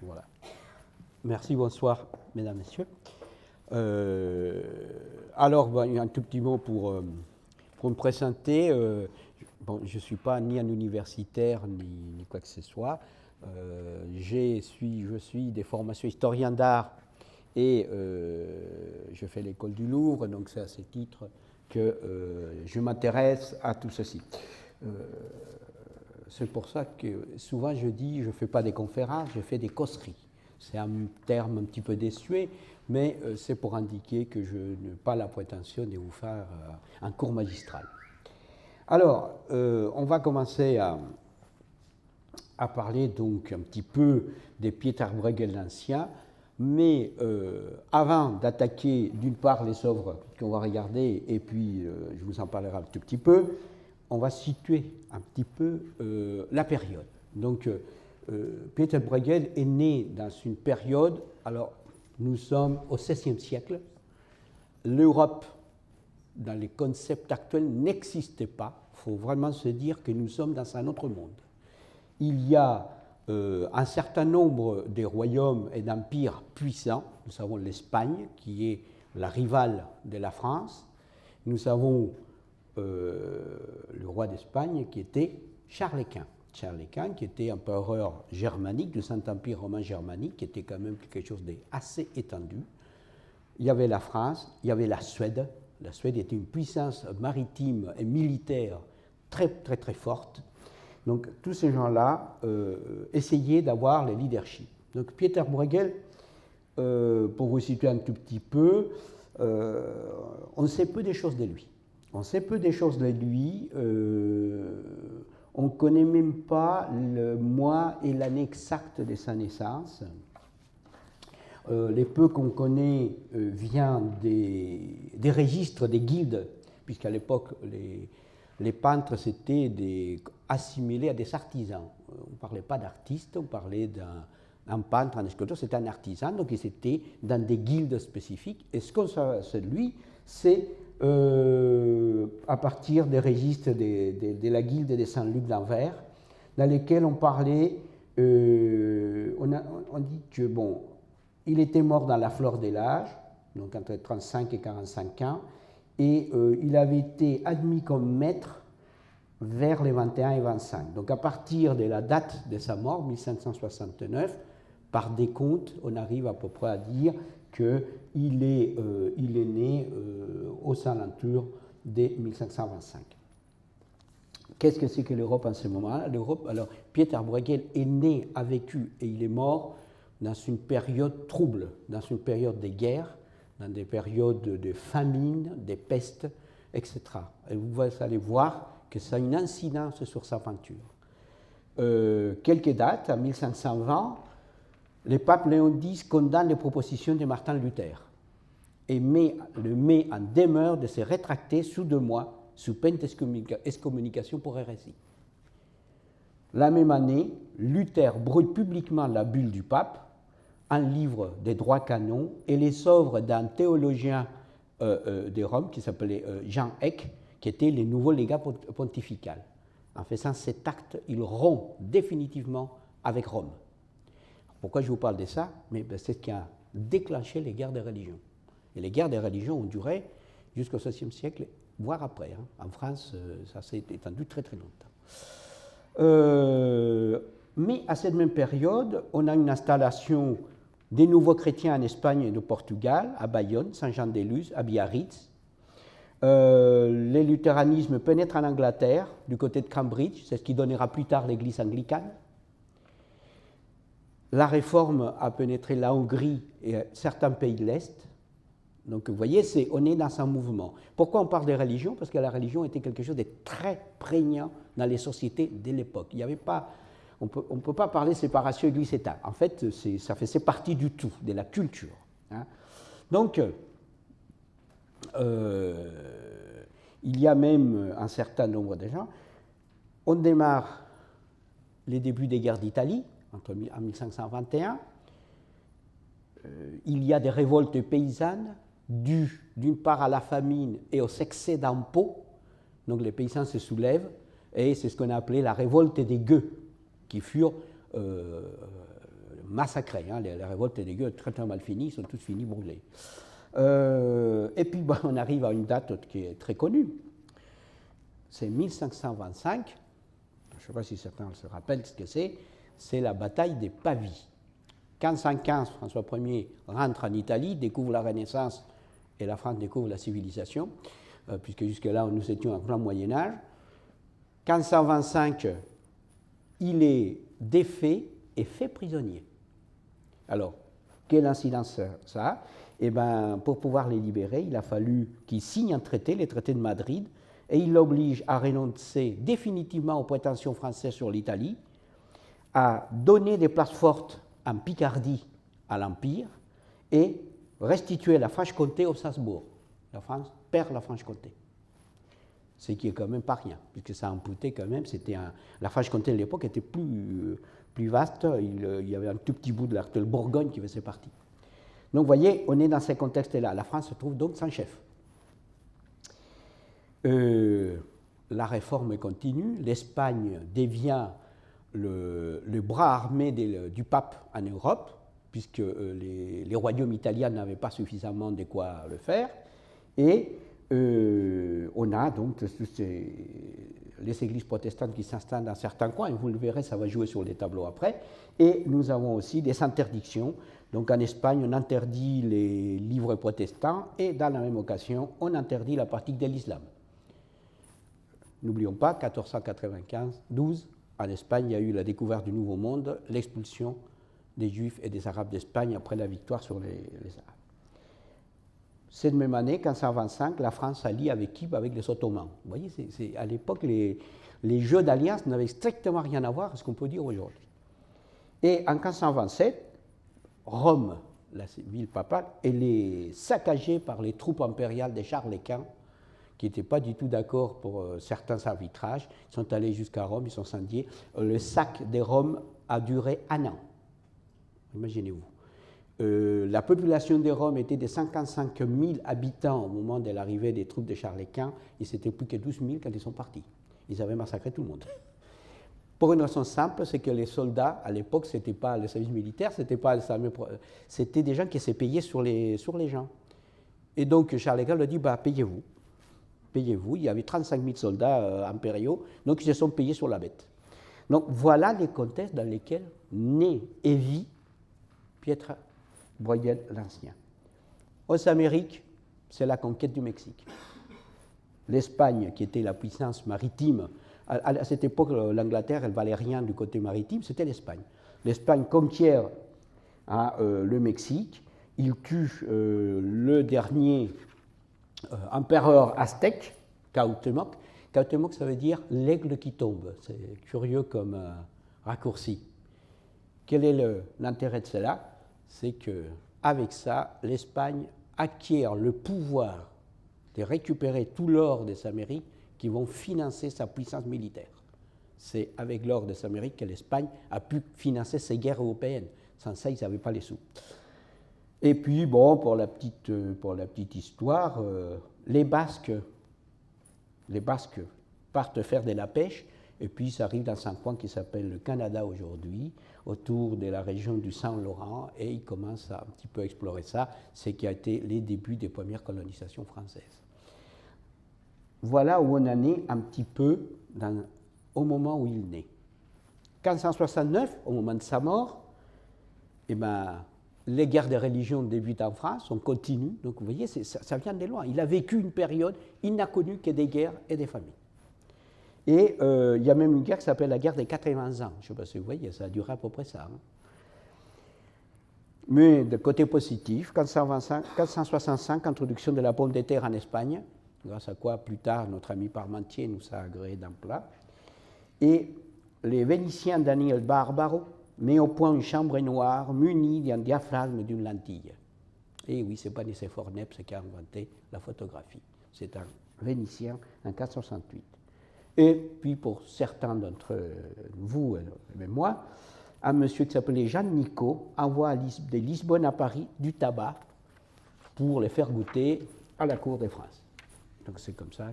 Voilà. Merci, bonsoir, mesdames, messieurs. Alors, ben, un tout petit mot pour me présenter. Bon, je ne suis pas ni un universitaire ni quoi que ce soit. Je suis des formations historien d'art et je fais l'école du Louvre, donc c'est à ce titre que je m'intéresse à tout ceci. C'est pour ça que souvent je dis, je ne fais pas des conférences, je fais des causeries. C'est un terme un petit peu désuet, mais c'est pour indiquer que je n'ai pas la prétention de vous faire un cours magistral. Alors, on va commencer à parler donc un petit peu des Pieter Bruegel l'Ancien, mais avant d'attaquer d'une part les œuvres qu'on va regarder, et puis je vous en parlerai un tout petit peu, on va situer un petit peu la période. Donc, Pieter Bruegel est né dans une période, alors nous sommes au XVIe siècle, l'Europe, dans les concepts actuels, n'existait pas. Il faut vraiment se dire que nous sommes dans un autre monde. Il y a un certain nombre de royaumes et d'empires puissants. Nous avons l'Espagne, qui est la rivale de la France. Nous avons le roi d'Espagne, qui était Charles Quint. Charles Quint, qui était empereur germanique du Saint-Empire romain germanique, qui était quand même quelque chose d'assez étendu. Il y avait la France, il y avait la Suède. La Suède était une puissance maritime et militaire très, très, très forte. Donc, tous ces gens-là essayaient d'avoir le leadership. Donc, Pieter Bruegel, pour vous situer un tout petit peu, on sait peu des choses de lui. On sait peu des choses de lui. On ne connaît même pas le mois et l'année exacte de sa naissance. Les peu qu'on connaît vient des registres des guildes, puisqu'à l'époque, les peintres s'étaient assimilés à des artisans. On ne parlait pas d'artiste, on parlait d'un peintre, un sculpteur, c'était un artisan, donc ils étaient dans des guildes spécifiques. Et ce qu'on sait de lui, c'est à partir des registres de la guilde de Saint-Luc d'Anvers, dans lesquels on parlait, on dit que, bon, il était mort dans la fleur de l'âge, donc entre 35 et 45 ans, et il avait été admis comme maître vers les 21 et 25. Donc à partir de la date de sa mort, 1569, par décompte, on arrive à peu près à dire qu'il est né aux alentours de 1525. Qu'est-ce que c'est que l'Europe en ce moment-là? L'Europe, alors, Pieter Bruegel est né, a vécu et il est mort dans une période trouble, dans une période de guerre, dans des périodes de famine, de peste, etc. Et vous allez voir que ça a une incidence sur sa peinture. Quelques dates, en 1520, le pape Léon X condamne les propositions de Martin Luther et le met en demeure de se rétracter sous 2 mois, sous peine d'excommunication pour hérésie. La même année, Luther brûle publiquement la bulle du pape, un livre des droits canons et les œuvres d'un théologien de Rome qui s'appelait Jean Eck, qui était le nouveau légat pontifical. En faisant cet acte, il rompt définitivement avec Rome. Pourquoi je vous parle de ça? Mais c'est ce qui a déclenché les guerres des religions. Et les guerres des religions ont duré jusqu'au XVIe siècle, voire après. En France, ça s'est étendu très très longtemps. Mais à cette même période, on a une installation des nouveaux chrétiens en Espagne et au Portugal, à Bayonne, Saint-Jean-de-Luz, à Biarritz. Le luthéranisme pénètre en Angleterre, du côté de Cambridge, c'est ce qui donnera plus tard l'église anglicane. La réforme a pénétré la Hongrie et certains pays de l'Est. Donc vous voyez, on est dans un mouvement. Pourquoi on parle de religion? Parce que la religion était quelque chose de très prégnant dans les sociétés de l'époque. Il n'y avait pas, on ne peut pas parler de séparation Église-État. En fait, ça faisait partie du tout, de la culture. Donc, il y a même un certain nombre de gens. On démarre les débuts des guerres d'Italie, en 1521. Il y a des révoltes paysannes dues d'une part à la famine et aux excès d'impôts. Donc les paysans se soulèvent et c'est ce qu'on a appelé la révolte des gueux, qui furent massacrés. Hein, les révoltes des gueux très très mal finies, ils sont tous finis brûlés. Et puis on arrive à une date qui est très connue. C'est 1525. Je ne sais pas si certains se rappellent ce que c'est la bataille des Pavie. 1515, François Ier rentre en Italie, découvre la Renaissance et la France découvre la civilisation, puisque jusque-là nous étions en plein Moyen-Âge. 1525, il est défait et fait prisonnier. Alors, quelle incidence ça a? Eh bien, pour pouvoir les libérer, il a fallu qu'il signe un traité, les traités de Madrid, et il l'oblige à renoncer définitivement aux prétentions françaises sur l'Italie, à donner des places fortes en Picardie à l'Empire et restituer la Franche-Comté au Salzbourg. La France perd la Franche-Comté. Ce qui est quand même pas rien, puisque ça amputait quand même, la Franche-Comté de l'époque était plus vaste, il y avait un tout petit bout de le Bourgogne qui faisait partie. Donc vous voyez, on est dans ces contextes-là. La France se trouve donc sans chef. La réforme continue, l'Espagne devient le bras armé du pape en Europe, puisque les royaumes italiens n'avaient pas suffisamment de quoi le faire, et on a donc les églises protestantes qui s'installent dans certains coins, et vous le verrez, ça va jouer sur les tableaux après, et nous avons aussi des interdictions. Donc en Espagne, on interdit les livres protestants, et dans la même occasion, on interdit la pratique de l'islam. N'oublions pas, 1495-12, en Espagne, il y a eu la découverte du Nouveau Monde, l'expulsion des Juifs et des Arabes d'Espagne après la victoire sur les Arabes. Cette même année, 1525, la France s'allie avec qui? Avec les Ottomans. Vous voyez, à l'époque, les jeux d'alliance n'avaient strictement rien à voir avec ce qu'on peut dire aujourd'hui. Et en 1527, Rome, la ville papale, elle est saccagée par les troupes impériales de Charles Quint, qui n'étaient pas du tout d'accord pour certains arbitrages. Ils sont allés jusqu'à Rome, ils sont incendiés. Le sac de Rome a duré un an. Imaginez-vous. La population de Rome était de 55 000 habitants au moment de l'arrivée des troupes de Charles Quint, et c'était plus que 12 000 quand ils sont partis. Ils avaient massacré tout le monde. Pour une raison simple, c'est que les soldats, à l'époque, ce n'était pas le service militaire, c'était des gens qui se payaient sur les gens. Et donc Charles Quint leur dit, payez-vous. Payez-vous. Il y avait 35 000 soldats impériaux, donc ils se sont payés sur la bête. Donc voilà les contextes dans lesquels naît et vit Pietre Bruegel l'Ancien. Aux Amériques, c'est la conquête du Mexique. L'Espagne, qui était la puissance maritime, à cette époque, l'Angleterre, elle ne valait rien du côté maritime, c'était l'Espagne. L'Espagne conquiert le Mexique, il tue le dernier empereur aztèque, Cuauhtémoc. Cuauhtémoc, ça veut dire l'aigle qui tombe. C'est curieux comme raccourci. Quel est l'intérêt de cela? C'est qu'avec ça, l'Espagne acquiert le pouvoir de récupérer tout l'or des Amériques qui vont financer sa puissance militaire. C'est avec l'or des Amériques que l'Espagne a pu financer ses guerres européennes. Sans ça, ils n'avaient pas les sous. Et puis, bon, pour la petite histoire, les Basques partent faire de la pêche, et puis ça arrive dans un coin qui s'appelle le Canada aujourd'hui, autour de la région du Saint-Laurent, et ils commencent à un petit peu explorer ça, ce qui a été les débuts des premières colonisations françaises. Voilà où on en est un petit peu au moment où il naît. 1569, au moment de sa mort, les guerres de religion débutent en France, on continue, donc vous voyez, ça vient de loin. Il a vécu une période, il n'a connu que des guerres et des famines. Et il y a même une guerre qui s'appelle la guerre des 80 ans. Je ne sais pas si vous voyez, ça a duré à peu près ça. Hein. Mais de côté positif, 1565, introduction de la pomme de terre en Espagne, grâce à quoi plus tard notre ami Parmentier nous a agréé d'un plat. Et les Vénitiens Daniel Barbaro met au point une chambre noire munie d'un diaphragme d'une lentille. Et oui, ce n'est pas Nicéphore Niepce qui a inventé la photographie. C'est un Vénitien en 1568. Et puis pour certains d'entre vous, et moi, un monsieur qui s'appelait Jean Nicot envoie de Lisbonne à Paris du tabac pour les faire goûter à la cour de France. Donc c'est comme ça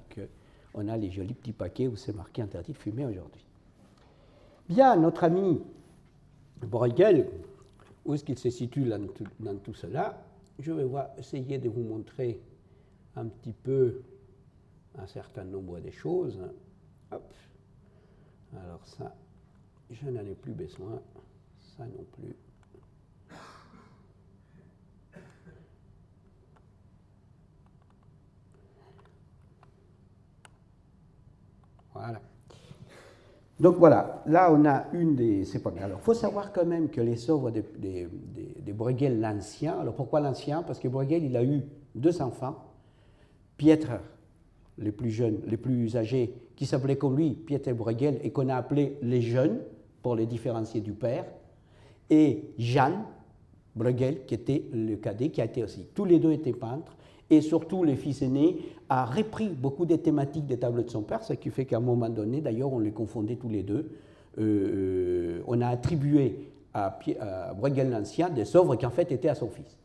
qu'on a les jolis petits paquets où c'est marqué interdit de fumer aujourd'hui. Bien, notre ami Bruegel, où est-ce qu'il se situe dans tout cela? Je vais essayer de vous montrer un petit peu un certain nombre de choses. Hop. Alors ça, je n'en ai plus besoin. Ça non plus. Voilà. Donc voilà, là on a une des... Alors il faut savoir quand même que les œuvres de Bruegel l'Ancien, alors pourquoi l'Ancien? Parce que Bruegel il a eu 2 enfants, Pietre, les plus jeunes, les plus âgés, qui s'appelaient comme lui Pieter Bruegel et qu'on a appelé les jeunes pour les différencier du père, et Jan Bruegel qui était le cadet, qui a été aussi. Tous les deux étaient peintres. Et surtout, le fils aîné a repris beaucoup des thématiques des tableaux de son père, ce qui fait qu'à un moment donné, d'ailleurs, on les confondait tous les deux. On a attribué à Bruegel l'Ancien des œuvres qui en fait étaient à son fils.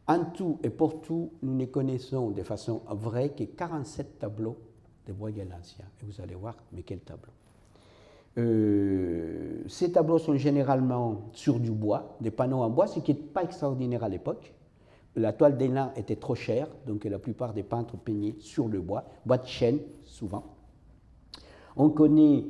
En tout et pour tout, nous ne connaissons de façon vraie que 47 tableaux de Bruegel l'Ancien. Et vous allez voir, mais quels tableaux. Ces tableaux sont généralement sur du bois, des panneaux en bois, ce qui n'est pas extraordinaire à l'époque. La toile d'élan était trop chère, donc la plupart des peintres peignaient sur le bois de chêne, souvent. On connaît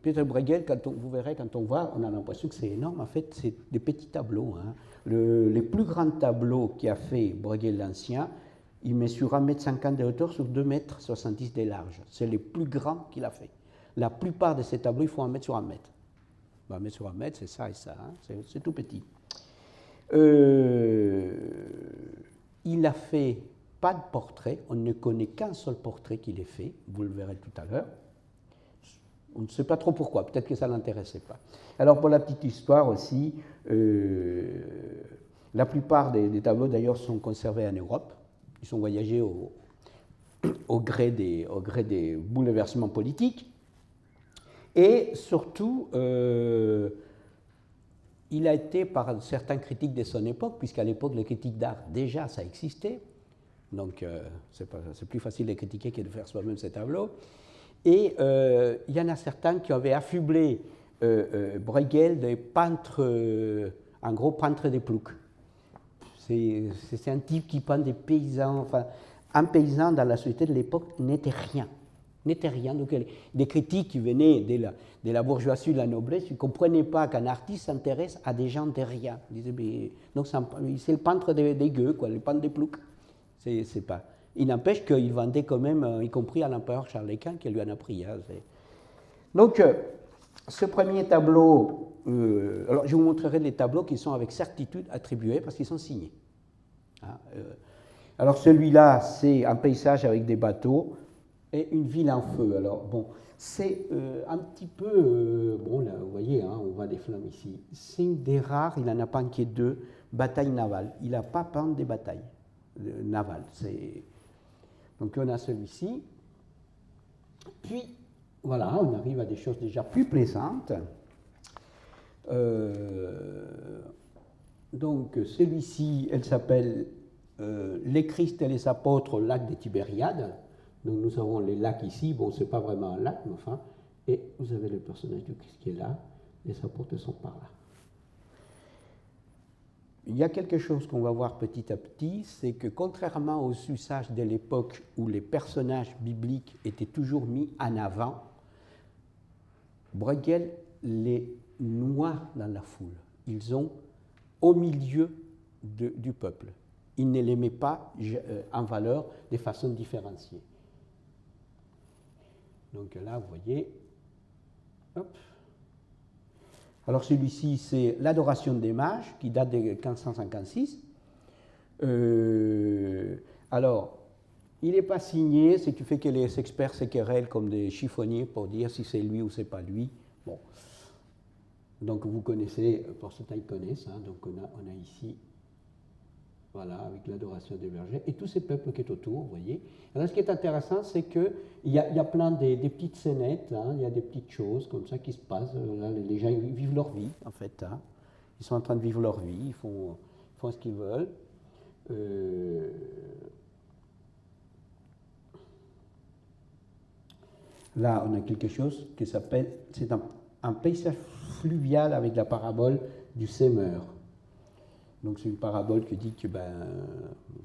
Pieter Bruegel, vous verrez, quand on voit, on a l'impression que c'est énorme. En fait, c'est des petits tableaux. Hein. Les plus grands tableaux qu'a fait Bruegel l'Ancien, il mesure 1,50 m de hauteur sur 2,70 m de large. C'est les plus grands qu'il a fait. La plupart de ces tableaux, il faut 1 mètre sur 1 mètre. 1 mètre sur 1 mètre, c'est ça et ça, hein. C'est tout petit. Il a fait pas de portrait, on ne connaît qu'un seul portrait qu'il ait fait, vous le verrez tout à l'heure. On ne sait pas trop pourquoi, peut-être que ça ne l'intéressait pas. Alors pour la petite histoire aussi, la plupart des tableaux d'ailleurs sont conservés en Europe, ils sont voyagés au gré des bouleversements politiques, et surtout, il a été par certains critiques de son époque, puisqu'à l'époque, les critiques d'art, déjà, ça existait. Donc, c'est plus facile de critiquer que de faire soi-même ces tableaux. Et il y en a certains qui avaient affublé Bruegel de peintre, en gros, peintre des ploucs. C'est un type qui peint des paysans. Enfin, un paysan dans la société de l'époque n'était rien. Donc, des critiques qui venaient de la bourgeoisie, de la noblesse, ils ne comprenaient pas qu'un artiste s'intéresse à des gens de rien. Ils disaient, donc c'est le peintre des gueux, quoi, le peintre des ploucs. C'est pas. Il n'empêche qu'il vendait quand même, y compris à l'empereur Charles Quint, qui lui en a pris. Hein, donc, ce premier tableau, alors je vous montrerai les tableaux qui sont avec certitude attribués parce qu'ils sont signés. Hein, alors, celui-là, c'est un paysage avec des bateaux et une ville en feu. Alors, bon, c'est un petit peu... bon, là, vous voyez, hein, on voit des flammes ici. C'est une des rares, il n'en a pas que 2, batailles navales. Il n'a pas peint des batailles navales. Donc, on a celui-ci. Puis, voilà, on arrive à des choses déjà plus plaisantes. Donc, celui-ci, elle s'appelle Les Christ et les apôtres au lac des Tibériades. Donc nous avons les lacs ici, bon c'est pas vraiment un lac, mais enfin, et vous avez le personnage du Christ qui est là, les apôtres sont par là. Il y a quelque chose qu'on va voir petit à petit, c'est que contrairement aux usages de l'époque où les personnages bibliques étaient toujours mis en avant, Bruegel les noie dans la foule. Ils sont au milieu du peuple. Il ne les met pas en valeur de façon différenciée. Donc là, vous voyez, hop. Alors celui-ci, c'est l'Adoration des mages, qui date de 1556. Alors, il n'est pas signé, ce qui fait que les experts se querellent comme des chiffonniers pour dire si c'est lui ou c'est pas lui. Bon. Donc vous connaissez, pour certains ils connaissent, hein, donc on a ici, voilà, avec l'adoration des bergers, et tous ces peuples qui sont autour, vous voyez. Alors ce qui est intéressant, c'est qu'il y a plein des petites scénettes, hein, il y a des petites choses comme ça qui se passent. Là, les gens ils vivent leur vie, en fait. Hein. Ils sont en train de vivre leur vie, ils font ce qu'ils veulent. Là, on a quelque chose qui s'appelle, c'est un paysage fluvial avec la parabole du sémeur. Donc c'est une parabole qui dit que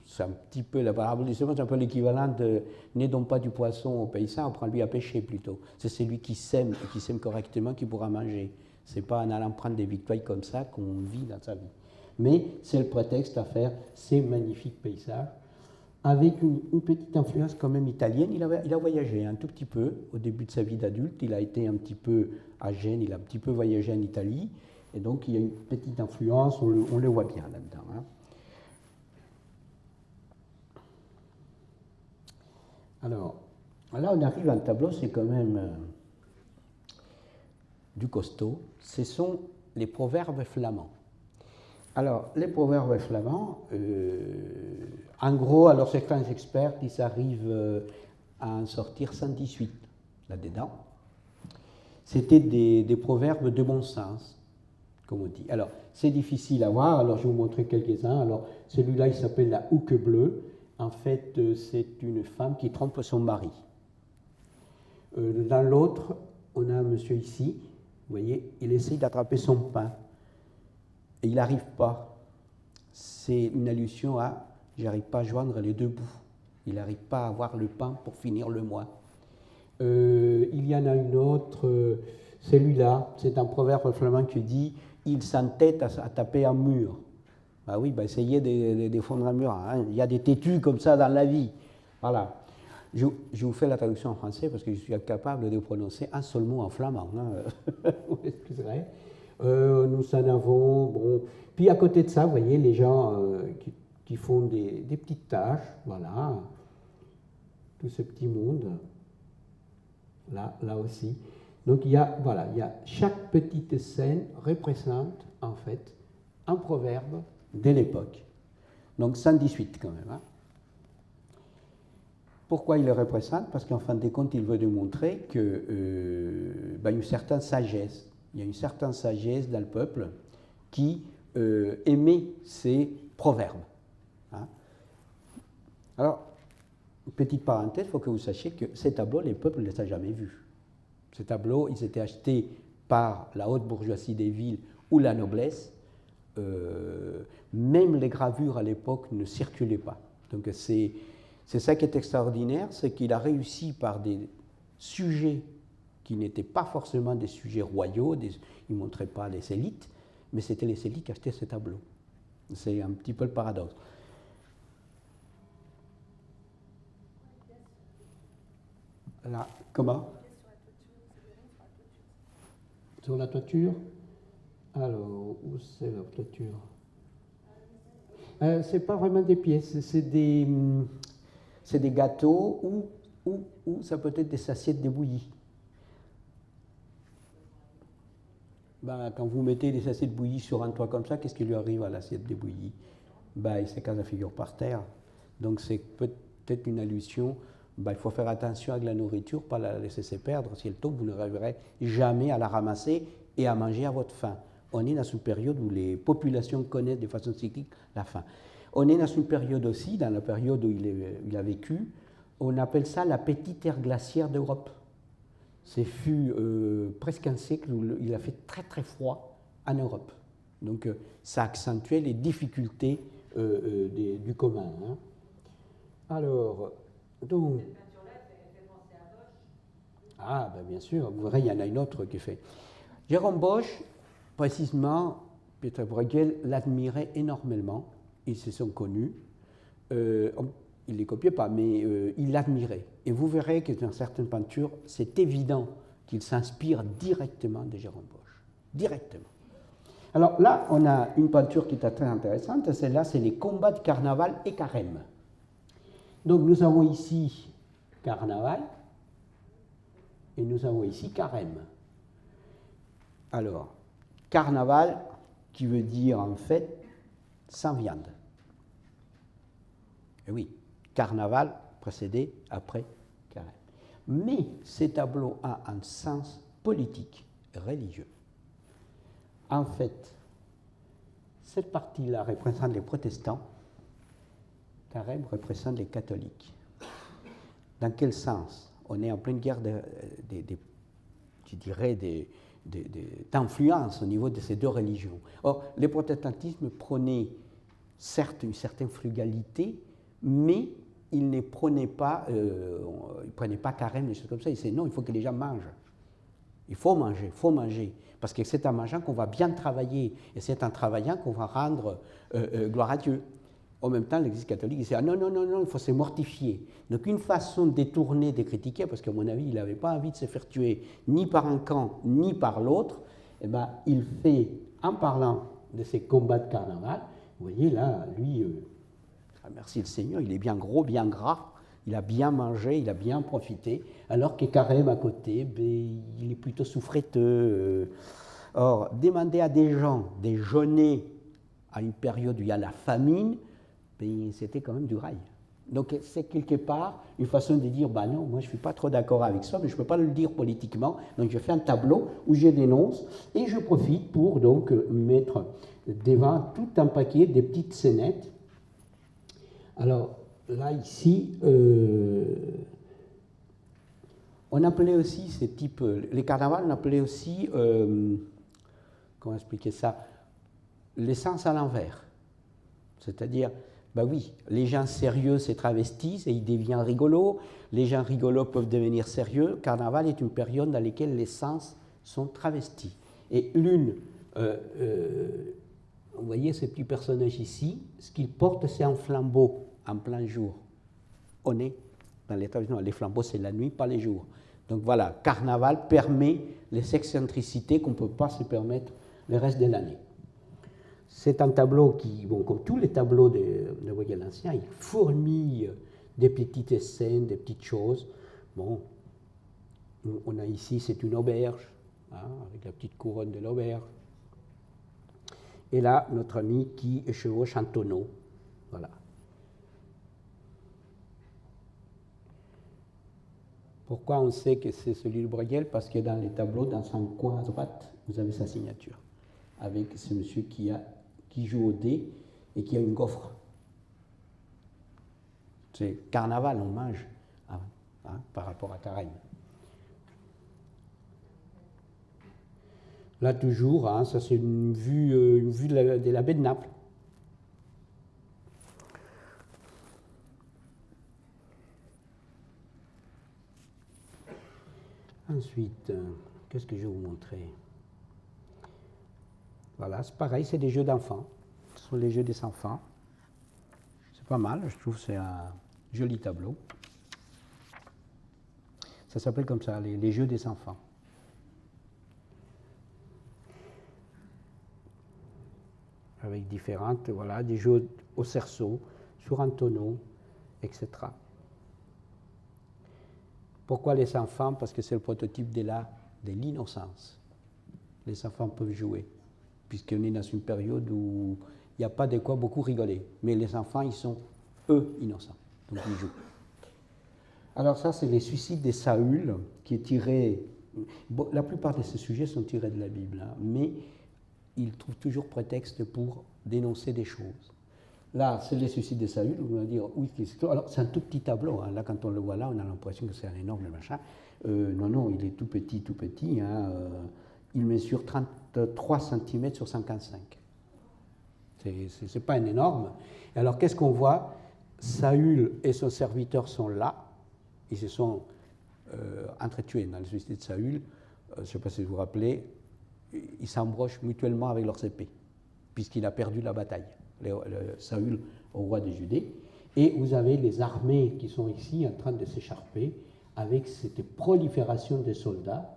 c'est un petit peu, la parabole du sémeur, c'est un peu l'équivalent de n'aie donc pas du poisson au paysan, apprends-lui à pêcher plutôt. C'est celui qui sème et qui sème correctement qui pourra manger. C'est pas en allant prendre des victoires comme ça qu'on vit dans sa vie. Mais c'est le prétexte à faire ces magnifiques paysages, avec une petite influence quand même italienne. Il a voyagé un tout petit peu au début de sa vie d'adulte. Il a été un petit peu à Gênes, il a un petit peu voyagé en Italie. Et donc il y a une petite influence, on le voit bien là-dedans. Hein. Alors, là on arrive à un tableau, c'est quand même du costaud. Ce sont les proverbes flamands. Alors, les proverbes flamands, en gros, alors certains experts, ils arrivent à en sortir 118 là-dedans. C'était des proverbes de bon sens, comme on dit. Alors, c'est difficile à voir, alors je vais vous montrer quelques-uns. Alors, celui-là, il s'appelle la houque bleue. En fait, c'est une femme qui trompe son mari. Dans l'autre, on a un monsieur ici, vous voyez, il essaye d'attraper son pain. Et il n'arrive pas. C'est une allusion à « j'arrive pas à joindre les deux bouts ». Il n'arrive pas à avoir le pain pour finir le mois. Il y en a une autre, celui-là, c'est un proverbe flamand qui dit « il s'entête à taper un mur ». Ah oui, essayez de défendre un mur. Hein. Il y a des têtus comme ça dans la vie. Voilà. Je vous fais la traduction en français parce que je suis incapable de prononcer un seul mot en flamand. Hein. Vous m'excuserez. Nous en avons, bon. Puis à côté de ça, vous voyez, les gens qui font des petites tâches, voilà, tout ce petit monde, là aussi. Donc il y a chaque petite scène représente en fait un proverbe de l'époque. Donc 118 quand même. Hein. Pourquoi il le représente? Parce qu'en fin de compte, il veut démontrer qu'il y a une certaine sagesse. Il y a une certaine sagesse dans le peuple qui émet ces proverbes. Hein. Alors, petite parenthèse, il faut que vous sachiez que ces tableaux, les peuples ne les ont jamais vus. Ces tableaux, ils étaient achetés par la haute bourgeoisie des villes ou la noblesse. Même les gravures à l'époque ne circulaient pas. Donc c'est ça qui est extraordinaire, c'est qu'il a réussi par des sujets qui n'étaient pas forcément des sujets royaux, il ne montrait pas les élites, mais c'était les élites qui achetaient ces tableaux. C'est un petit peu le paradoxe. Là, comment? Sur la toiture? Alors, où c'est la toiture? C'est pas vraiment des pièces, c'est des gâteaux ou ça peut être des assiettes de bouillie. Quand vous mettez des assiettes de bouillie sur un toit comme ça, qu'est-ce qui lui arrive à l'assiette de bouillie? Il se casse la figure par terre. Donc c'est peut-être une allusion. Il faut faire attention avec la nourriture, pas la laisser se perdre. Si elle tombe, vous n'arriverez jamais à la ramasser et à manger à votre faim. On est dans une période où les populations connaissent de façon cyclique la faim. On est dans une période aussi, dans la période où il a vécu, on appelle ça la petite ère glaciaire d'Europe. Ce fut presque un siècle où il a fait très très froid en Europe. Donc ça accentuait les difficultés du commun. Hein. Alors, donc... Ah, bien sûr, vous verrez, il y en a une autre qui fait. Jérôme Bosch, précisément, Pieter Bruegel l'admirait énormément. Ils se sont connus. Il ne les copiait pas, mais il l'admirait. Et vous verrez que dans certaines peintures, c'est évident qu'il s'inspire directement de Jérôme Bosch. Directement. Alors là, on a une peinture qui est très intéressante. Celle-là, c'est les combats de carnaval et carême. Donc nous avons ici carnaval et nous avons ici carême. Alors, carnaval qui veut dire en fait sans viande. Et oui, carnaval précédé après carême. Mais ces tableaux ont un sens politique, religieux. En fait, cette partie-là représente les protestants, carême représente les catholiques. Dans quel sens? On est en pleine guerre je dirais d'influence au niveau de ces deux religions. Or, le protestantisme prônait certes une certaine frugalité, mais il ne prenait pas, carême, des choses comme ça. Il disait non, il faut que les gens mangent. Il faut manger, parce que c'est en mangeant qu'on va bien travailler, et c'est en travaillant qu'on va rendre gloire à Dieu. En même temps, l'Église catholique disait ah non, il faut se mortifier. Donc une façon détournée de critiquer, parce qu'à mon avis, il n'avait pas envie de se faire tuer ni par un camp, ni par l'autre, eh ben, il fait, en parlant de ces combats de carnaval, vous voyez là, lui, merci le Seigneur, il est bien gros, bien gras, il a bien mangé, il a bien profité, alors que Carême à côté, ben, il est plutôt souffreteux. Or, demander à des gens de jeûner à une période où il y a la famine, ben, c'était quand même du rail. Donc c'est quelque part une façon de dire, bah non, moi je ne suis pas trop d'accord avec ça, mais je ne peux pas le dire politiquement, donc je fais un tableau où je dénonce, et je profite pour donc mettre devant tout un paquet de petites scénettes. Alors là, ici, on appelait aussi ces types, les carnavals, on appelait aussi, comment expliquer ça, l'essence à l'envers. C'est-à-dire, ben oui, les gens sérieux se travestissent et ils deviennent rigolos, les gens rigolos peuvent devenir sérieux. Carnaval est une période dans laquelle les sens sont travestis. Et l'une, vous voyez ce petit personnage ici, ce qu'il porte, c'est un flambeau en plein jour. On est dans l'établissement, les flambeaux, c'est la nuit, pas les jours. Donc voilà, Carnaval permet les excentricités qu'on ne peut pas se permettre le reste de l'année. C'est un tableau qui, bon, comme tous les tableaux de Bruegel ancien, il fourmille des petites scènes, des petites choses. Bon, on a ici, c'est une auberge, hein, avec la petite couronne de l'auberge. Et là, notre ami qui chevauche un tonneau. Voilà. Pourquoi on sait que c'est celui de Bruegel? Parce que dans les tableaux, dans son coin à droite, vous avez sa signature, avec ce monsieur qui joue au dé et qui a une gaufre. C'est Carnaval, on mange, hein, par rapport à Carême. Là toujours, hein, ça c'est une vue de la baie de Naples. Ensuite, qu'est-ce que je vais vous montrer? Voilà, c'est pareil, c'est des jeux d'enfants. Ce sont les jeux des enfants. C'est pas mal, je trouve que c'est un joli tableau. Ça s'appelle comme ça, les jeux des enfants. Avec différentes, voilà, des jeux au cerceau, sur un tonneau, etc. Pourquoi les enfants? Parce que c'est le prototype de l'innocence. Les enfants peuvent jouer, puisqu'on est dans une période où il n'y a pas de quoi beaucoup rigoler. Mais les enfants, ils sont, eux, innocents. Donc ils jouent. Alors ça, c'est les suicides de Saül, qui est tiré... Bon, la plupart de ces sujets sont tirés de la Bible, hein, mais ils trouvent toujours prétexte pour dénoncer des choses. Là, c'est les suicides de Saül, on va dire, oui, alors c'est un tout petit tableau, hein, là quand on le voit là, on a l'impression que c'est un énorme machin. Non, il est tout petit, hein, il mesure 33 cm sur 55. C'est pas un énorme. Alors qu'est-ce qu'on voit? Saül et son serviteur sont là, ils se sont entretués dans le suicide de Saül, je ne sais pas si vous vous rappelez, ils s'embrochent mutuellement avec leurs épées, puisqu'il a perdu la bataille. Saül au roi de Judée, et vous avez les armées qui sont ici en train de s'écharper avec cette prolifération de soldats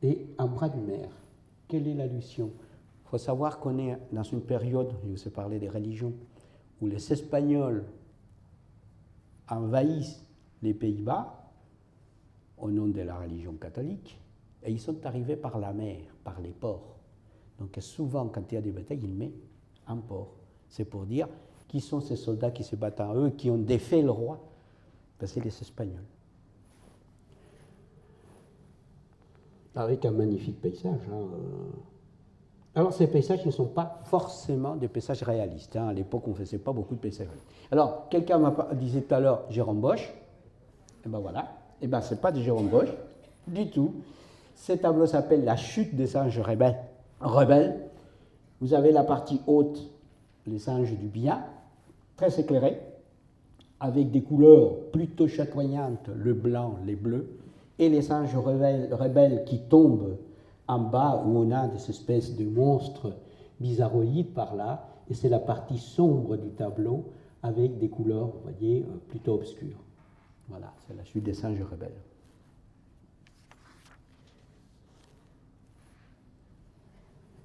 et un bras de mer. Quelle est l'allusion? Il faut savoir qu'on est dans une période, je vous ai parlé des religions, où les Espagnols envahissent les Pays-Bas au nom de la religion catholique, et ils sont arrivés par la mer, par les ports. Donc souvent, quand il y a des batailles, il met un port. C'est pour dire qui sont ces soldats qui se battent en eux, qui ont défait le roi. Ben, c'est les Espagnols. Avec un magnifique paysage. Hein. Alors ces paysages ne sont pas forcément des paysages réalistes. Hein. À l'époque, on ne faisait pas beaucoup de paysages réalistes. Alors, quelqu'un disait tout à l'heure Jérôme Bosch. Et ben voilà. Et ben c'est pas de Jérôme Bosch du tout. Ce tableau s'appelle La chute des singes rebelles. Vous avez la partie haute, les singes du bien, très éclairés, avec des couleurs plutôt chatoyantes, le blanc, les bleus, et les singes rebelles qui tombent en bas, où on a des espèces de monstres bizarroïdes par là, et c'est la partie sombre du tableau, avec des couleurs, vous voyez, plutôt obscures. Voilà, c'est la chute des singes rebelles.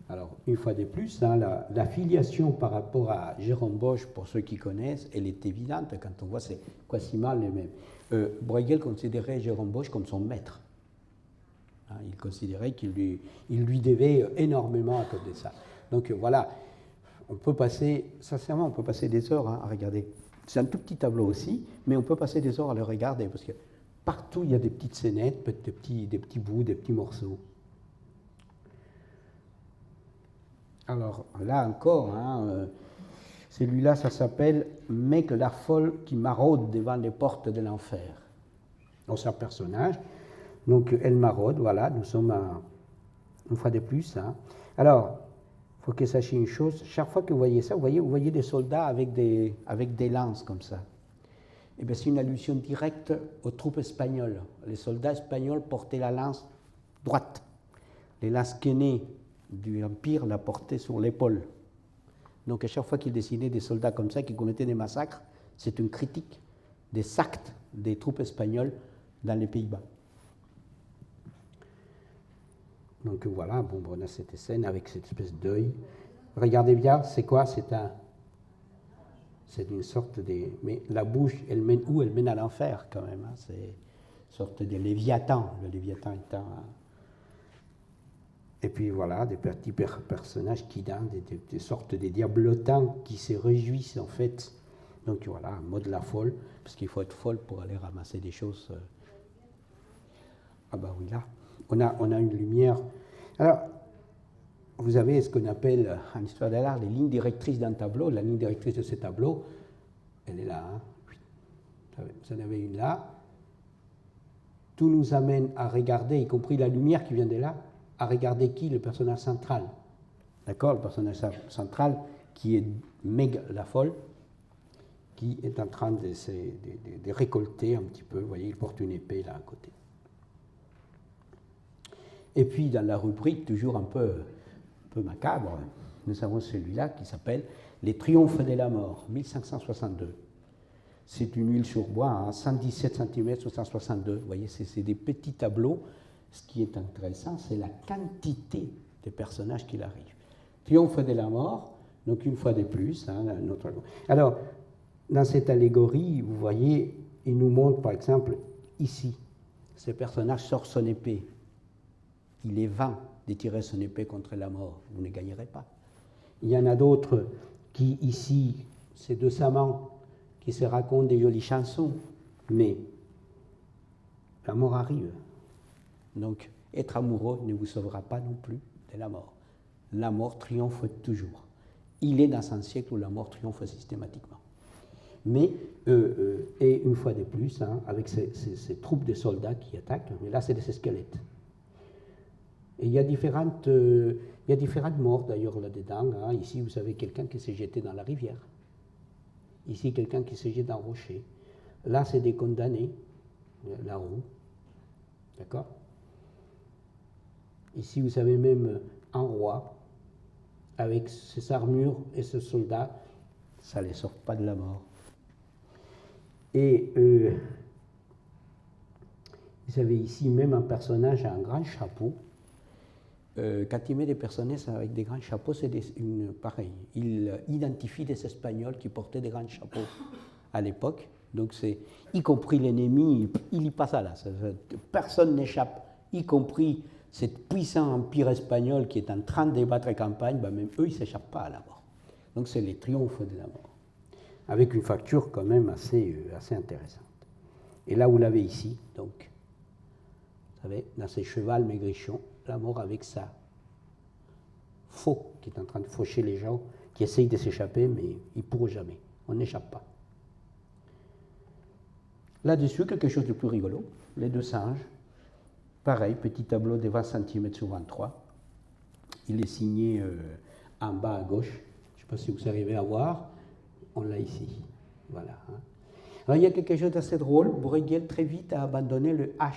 Alors, une fois de plus, hein, la filiation par rapport à Jérôme Bosch, pour ceux qui connaissent, elle est évidente quand on voit c'est quasi mal les mêmes. Bruegel considérait Jérôme Bosch comme son maître. Hein, il considérait qu'il lui devait énormément à cause de ça. Donc voilà, on peut passer, sincèrement, on peut passer des heures à regarder. C'est un tout petit tableau aussi, mais on peut passer des heures à le regarder, parce que partout il y a des petites scénettes, des petits bouts, des petits morceaux. Alors là encore, hein, celui-là, ça s'appelle « Mec la folle qui maraude devant les portes de l'enfer ». Donc c'est un personnage, donc elle maraude, voilà, nous sommes une fois de plus. Hein. Alors, il faut que vous sachiez une chose, chaque fois que vous voyez ça, vous voyez des soldats avec des lances comme ça. Et bien c'est une allusion directe aux troupes espagnoles. Les soldats espagnols portaient la lance droite. Les lasquenés du Empire la portaient sur l'épaule. Donc à chaque fois qu'ils dessinaient des soldats comme ça qui commettaient des massacres, c'est une critique des actes des troupes espagnoles dans les Pays-Bas. Donc voilà, bon, on a cette scène avec cette espèce d'œil. Regardez bien, c'est quoi? C'est une sorte de... Mais la bouche, elle mène où? Elle mène à l'enfer quand même. Hein. C'est une sorte de Léviathan. Le Léviathan étant... Et puis voilà, des petits personnages qui dansent, des sortes de diablotins qui se réjouissent en fait. Donc voilà, en mode la folle, parce qu'il faut être folle pour aller ramasser des choses. Ah bah oui, là, on a une lumière. Alors, vous avez ce qu'on appelle en histoire de l'art les lignes directrices d'un tableau. La ligne directrice de ce tableau, elle est là. Hein. Vous en avez une là. Tout nous amène à regarder, y compris la lumière qui vient de là, à regarder qui? Le personnage central. D'accord? Le personnage central qui est Meg la folle, qui est en train de récolter un petit peu. Vous voyez, il porte une épée là à côté. Et puis, dans la rubrique, toujours un peu macabre, nous avons celui-là qui s'appelle Les triomphes de la mort, 1562. C'est une huile sur bois, hein, 117 cm sur 162. Vous voyez, c'est des petits tableaux. Ce qui est intéressant, c'est la quantité de personnages qu'il arrive. Triomphe de la mort, donc une fois de plus. Hein, notre... Alors, dans cette allégorie, vous voyez, il nous montre par exemple ici, ce personnage sort son épée. Il est vain de tirer son épée contre la mort, vous ne gagnerez pas. Il y en a d'autres qui, ici, c'est deux amants qui se racontent des jolies chansons, mais la mort arrive. Donc, être amoureux ne vous sauvera pas non plus de la mort. La mort triomphe toujours. Il est dans un siècle où la mort triomphe systématiquement. Mais, et une fois de plus, hein, avec ces troupes de soldats qui attaquent, mais là, c'est des squelettes. Et il y a différentes morts d'ailleurs là-dedans. Hein. Ici, vous avez quelqu'un qui s'est jeté dans la rivière. Ici, quelqu'un qui s'est jeté dans un rocher. Là, c'est des condamnés, la roue. D'accord? Ici, vous avez même un roi avec ses armures et ses soldats. Ça ne les sort pas de la mort. Et vous avez ici même un personnage à un grand chapeau. Quand il met des personnages avec des grands chapeaux, c'est pareil. Il identifie des Espagnols qui portaient des grands chapeaux à l'époque. Donc, y compris l'ennemi, il y passe à là. Personne n'échappe, y compris ce puissant empire espagnol qui est en train de battre campagne, ben même eux, ils ne s'échappent pas à la mort. Donc, c'est les triomphes de la mort. Avec une facture quand même assez intéressante. Et là, vous l'avez ici, donc, vous savez, dans ces chevals maigrichons, la mort avec sa faux qui est en train de faucher les gens, qui essayent de s'échapper, mais ils ne pourront jamais. On n'échappe pas. Là-dessus, quelque chose de plus rigolo, les deux singes. Pareil, petit tableau de 20 cm sur 23. Il est signé en bas à gauche. Je ne sais pas si vous arrivez à voir. On l'a ici. Voilà. Hein. Alors, il y a quelque chose d'assez drôle. Bruegel, très vite, a abandonné le H.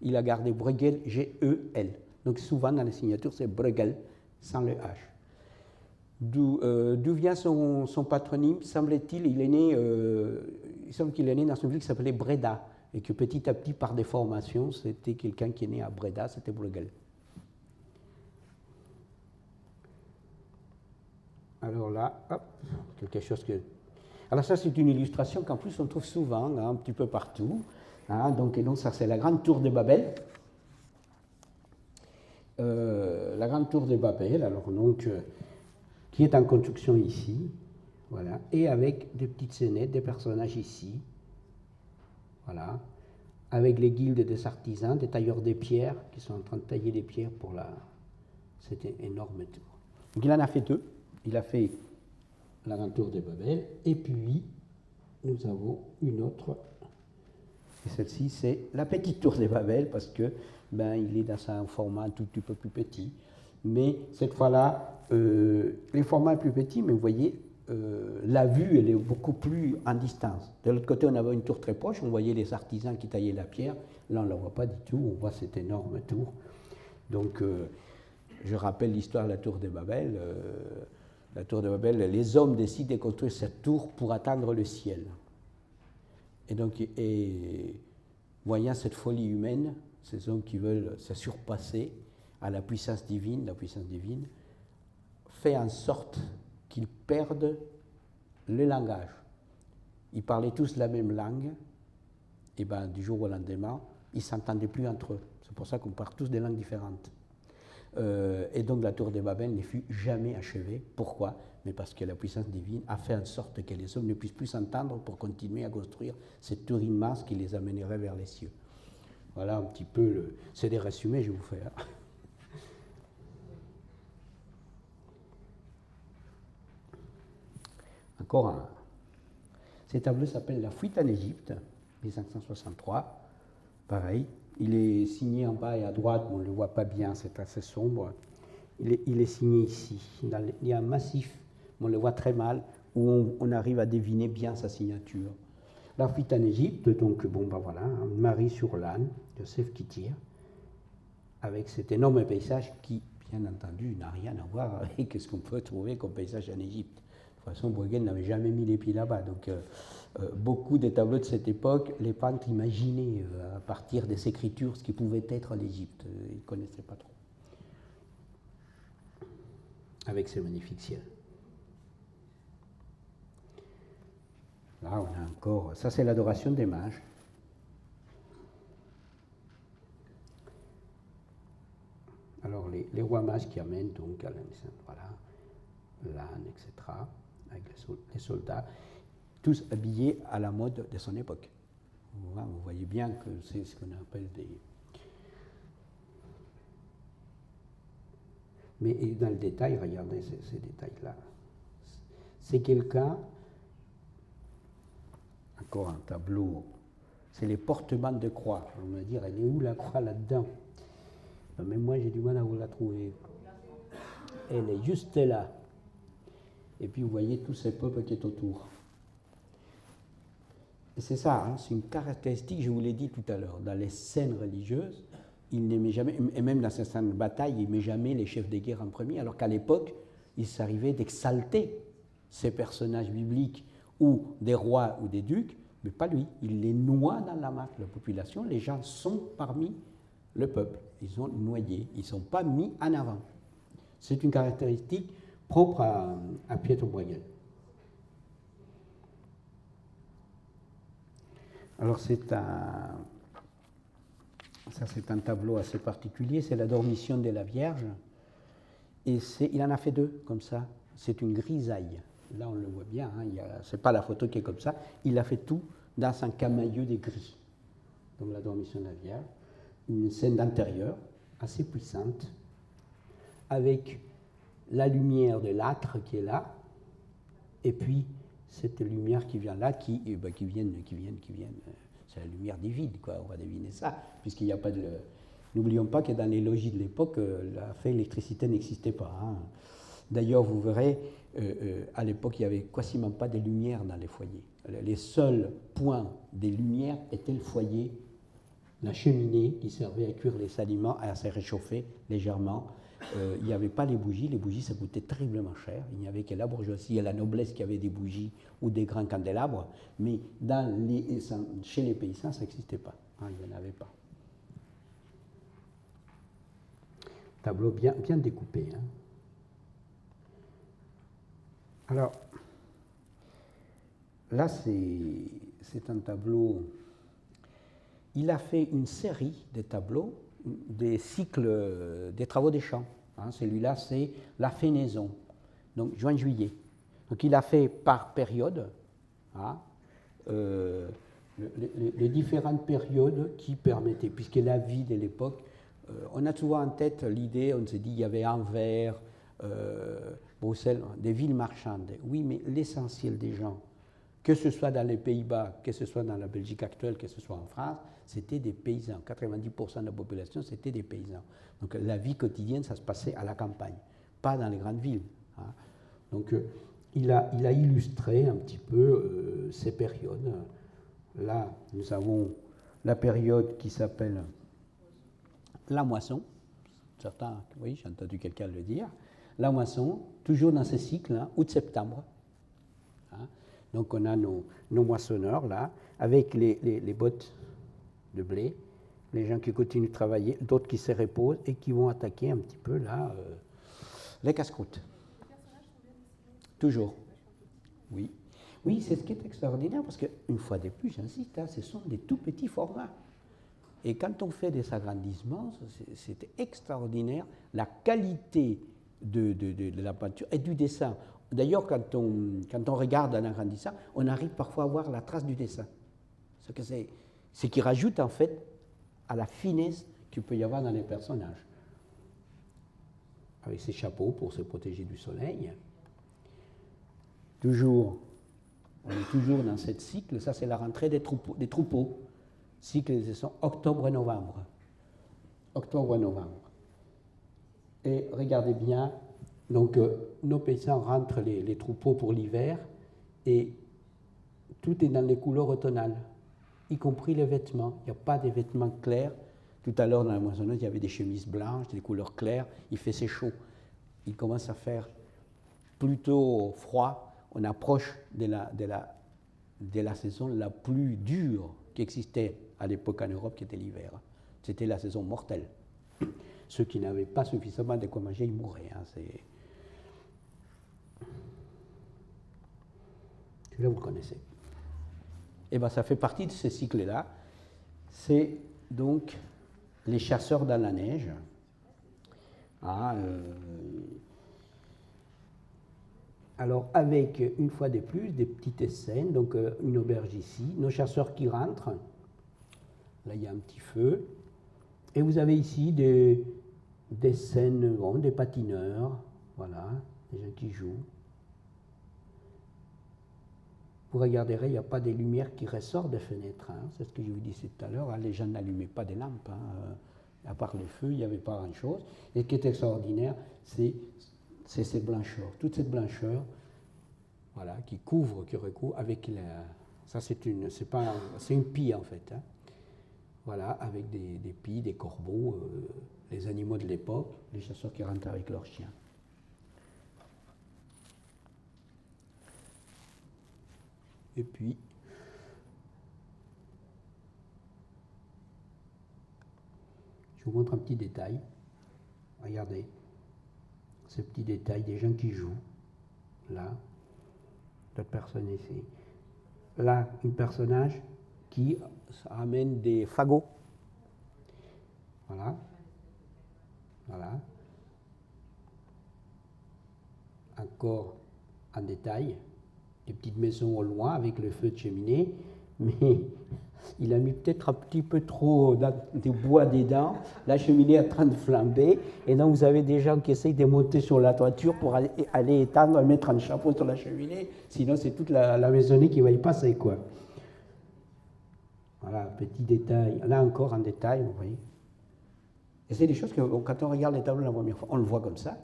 Il a gardé Bruegel, G-E-L. Donc, souvent, dans les signatures, c'est Bruegel, sans le H. D'où vient son patronyme? Semble-t-il, il semble qu'il est né dans une ville qui s'appelait Breda, et que petit à petit, par déformation, c'était quelqu'un qui est né à Breda, c'était Bruegel. Alors là, hop, quelque chose que... Alors ça, c'est une illustration qu'en plus on trouve souvent, hein, un petit peu partout. Hein, donc ça, c'est la grande tour de Babel. La grande tour de Babel, alors donc, qui est en construction ici, voilà, et avec des petites scénettes, des personnages ici, voilà, avec les guildes des artisans, des tailleurs de pierres, qui sont en train de tailler des pierres pour cette énorme tour. Donc il en a fait deux. Il a fait la grande tour de Babel, et puis nous avons une autre, et celle-ci c'est la petite tour de Babel, parce que il est dans un format un tout petit peu plus petit, mais cette fois-là, les formats plus petits, mais vous voyez, la vue elle est beaucoup plus en distance. De l'autre côté, on avait une tour très proche, on voyait les artisans qui taillaient la pierre, là on ne la voit pas du tout, on voit cette énorme tour. Donc, je rappelle l'histoire de la tour de Babel. La tour de Babel, les hommes décident de construire cette tour pour atteindre le ciel. Et donc, voyant cette folie humaine, ces hommes qui veulent se surpasser à la puissance divine, fait en sorte qu'ils perdent le langage. Ils parlaient tous la même langue, et du jour au lendemain, ils ne s'entendaient plus entre eux. C'est pour ça qu'on parle tous des langues différentes. Et donc la tour de Babel ne fut jamais achevée. Pourquoi? Mais parce que la puissance divine a fait en sorte que les hommes ne puissent plus s'entendre pour continuer à construire cette tour immense qui les amènerait vers les cieux. Voilà un petit peu, c'est des résumés je vous fais. Hein. Encore un. Ce tableau s'appelle La fuite en Égypte, 1563. Pareil. Il est signé en bas et à droite, on ne le voit pas bien, c'est assez sombre. Il est signé ici. Il y a un massif, on le voit très mal, où on arrive à deviner bien sa signature. La fuite en Égypte, donc voilà, Marie sur l'âne, Joseph qui tire, avec cet énorme paysage qui, bien entendu, n'a rien à voir avec ce qu'on peut trouver comme paysage en Égypte. De toute façon, Bruegel n'avait jamais mis les pieds là-bas, donc beaucoup des tableaux de cette époque, les peintres imaginaient à partir des écritures ce qui pouvait être l'Égypte. Ils ne connaissaient pas trop. Avec ce magnifique ciel. Là, on a encore... Ça, c'est l'adoration des mages. Alors, les rois mages qui amènent donc à la maison, voilà, l'âne, etc., avec les soldats, tous habillés à la mode de son époque. Vous voyez bien que c'est ce qu'on appelle des... Mais dans le détail, regardez ces détails-là. C'est quelqu'un, encore un tableau, c'est les portements de croix. On va me dire, elle est où la croix là-dedans? Même moi, j'ai du mal à vous la trouver. Elle est juste là. Et puis, vous voyez tous ces peuples qui sont autour. Et c'est ça, hein, c'est une caractéristique, je vous l'ai dit tout à l'heure, dans les scènes religieuses, il n'aimait jamais, et même dans ces scènes de bataille, il n'aimait jamais les chefs de guerre en premier, alors qu'à l'époque, il s'arrivait d'exalter ces personnages bibliques ou des rois ou des ducs, mais pas lui. Il les noie dans la masse de la population. Les gens sont parmi le peuple. Ils sont noyés. Ils ne sont pas mis en avant. C'est une caractéristique propre à Pietro Bruegel. Alors c'est un tableau assez particulier, c'est la Dormition de la Vierge, et il en a fait deux comme ça, c'est une grisaille, là on le voit bien, hein, c'est pas la photo qui est comme ça, il a fait tout dans un camailleux de gris, donc la Dormition de la Vierge, une scène d'intérieur assez puissante, avec la lumière de l'âtre qui est là, et puis cette lumière qui vient là, qui viennent, c'est la lumière des villes, quoi, on va deviner ça, puisqu'il n'y a pas de... N'oublions pas que dans les logis de l'époque, l'électricité n'existait pas. Hein. D'ailleurs, vous verrez, à l'époque, il n'y avait quasiment pas de lumière dans les foyers. Les seuls points des lumières étaient le foyer, la cheminée qui servait à cuire les aliments, à se réchauffer légèrement. Il n'y avait pas les bougies, ça coûtait terriblement cher. Il n'y avait que la bourgeoisie et la noblesse qui avaient des bougies ou des grands candélabres, mais chez les paysans, ça n'existait pas. Hein, il n'y en avait pas. Tableau bien découpé. Hein. Alors, là, c'est un tableau. Il a fait une série de tableaux, des cycles des travaux des champs. Hein. Celui-là, c'est la fenaison, donc juin-juillet. Donc, il a fait par période, hein, les différentes périodes qui permettaient, puisque la vie de l'époque, on a souvent en tête l'idée, on se dit il y avait Anvers, Bruxelles, des villes marchandes. Oui, mais l'essentiel des gens, que ce soit dans les Pays-Bas, que ce soit dans la Belgique actuelle, que ce soit en France, c'était des paysans. 90% de la population, c'était des paysans. Donc la vie quotidienne, ça se passait à la campagne, pas dans les grandes villes. Hein. Donc il a illustré un petit peu ces périodes. Là, nous avons la période qui s'appelle la moisson. Certains, oui, j'ai entendu quelqu'un le dire. La moisson, toujours dans ce cycle, hein, août-septembre. Hein. Donc on a nos moissonneurs là, avec les bottes de blé, les gens qui continuent de travailler, d'autres qui se reposent et qui vont attaquer un petit peu là les casse-croûtes. Toujours. Oui. Oui, c'est ce qui est extraordinaire parce qu'une fois de plus, j'insiste, hein, ce sont des tout petits formats. Et quand on fait des agrandissements, c'est extraordinaire la qualité de la peinture et du dessin. D'ailleurs, quand on regarde un agrandissant, on arrive parfois à voir la trace du dessin. Ce qui rajoute en fait à la finesse qu'il peut y avoir dans les personnages. Avec ses chapeaux pour se protéger du soleil. On est toujours dans ce cycle, ça c'est la rentrée des troupeaux. Cycle de saison octobre-novembre. Octobre-novembre. Et regardez bien, donc nos paysans rentrent les troupeaux pour l'hiver et tout est dans les couleurs automnales, y compris les vêtements. Il n'y a pas de vêtements clairs. Tout à l'heure dans la moissonneuse, il y avait des chemises blanches, des couleurs claires. Il fait c'est chaud. Il commence à faire plutôt froid. On approche de la saison la plus dure qui existait à l'époque en Europe, qui était l'hiver. C'était la saison mortelle. Ceux qui n'avaient pas suffisamment de quoi manger, ils mouraient. Hein. Celui-là, vous le connaissez. Et bien, ça fait partie de ce cycle-là. C'est donc les chasseurs dans la neige. Alors, avec, une fois de plus, des petites scènes, donc une auberge ici, nos chasseurs qui rentrent, là il y a un petit feu, et vous avez ici des scènes, bon, des patineurs, voilà, des gens qui jouent. Vous regarderez, il n'y a pas des lumières qui ressortent des fenêtres, hein, c'est ce que je vous disais tout à l'heure, hein, les gens n'allumaient pas des lampes, hein, à part le feu, il n'y avait pas grand-chose. Et ce qui est extraordinaire, c'est cette blancheur, toute cette blancheur, voilà, qui recouvre avec la... Ça, c'est une pie, en fait. Hein. Voilà, avec des pies, des corbeaux, les animaux de l'époque, les chasseurs qui rentrent avec leurs chiens. Et puis, je vous montre un petit détail. Regardez. Ce petit détail, des gens qui jouent, là, d'autres personnes ici. Là, un personnage qui amène des fagots. Voilà. Voilà. Encore en détail, des petites maisons au loin avec le feu de cheminée, mais il a mis peut-être un petit peu trop de bois dedans, la cheminée est en train de flamber, et donc vous avez des gens qui essayent de monter sur la toiture pour aller étendre, mettre un chapeau sur la cheminée, sinon c'est toute la maisonnée qui va y passer, quoi. Voilà, petit détail. Là encore, un détail, vous voyez. Et c'est des choses que, quand on regarde les tableaux la première fois, on le voit comme ça.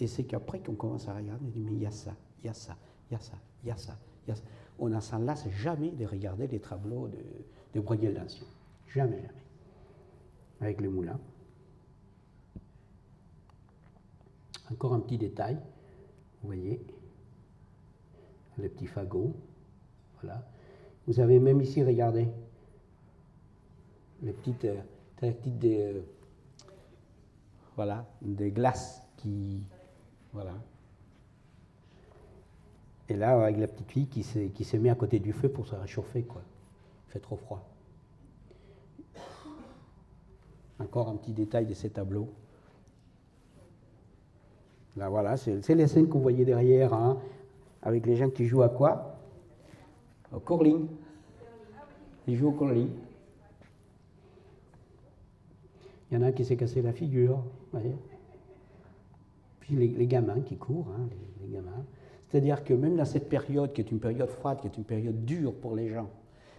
Et c'est qu'après qu'on commence à regarder, on dit, mais il y a ça, il y a ça, il y a ça, il y a ça, il y a ça. On ne s'en lasse jamais de regarder les tableaux de Bruegel d'Ancien. Jamais, jamais. Avec les moulins. Encore un petit détail. Vous voyez, le petit fagot. Voilà. Vous avez même ici, regardez, les petites, voilà, des glaces qui, voilà. Et là, avec la petite fille qui se met à côté du feu pour se réchauffer, quoi. Il fait trop froid. Encore un petit détail de ces tableaux. Là, voilà, c'est les scènes que vous voyez derrière, hein, avec les gens qui jouent à quoi? Au curling. Ils jouent au curling. Il y en a un qui s'est cassé la figure, vous voyez. Puis les gamins qui courent, hein, les gamins. C'est-à-dire que même dans cette période, qui est une période froide, qui est une période dure pour les gens,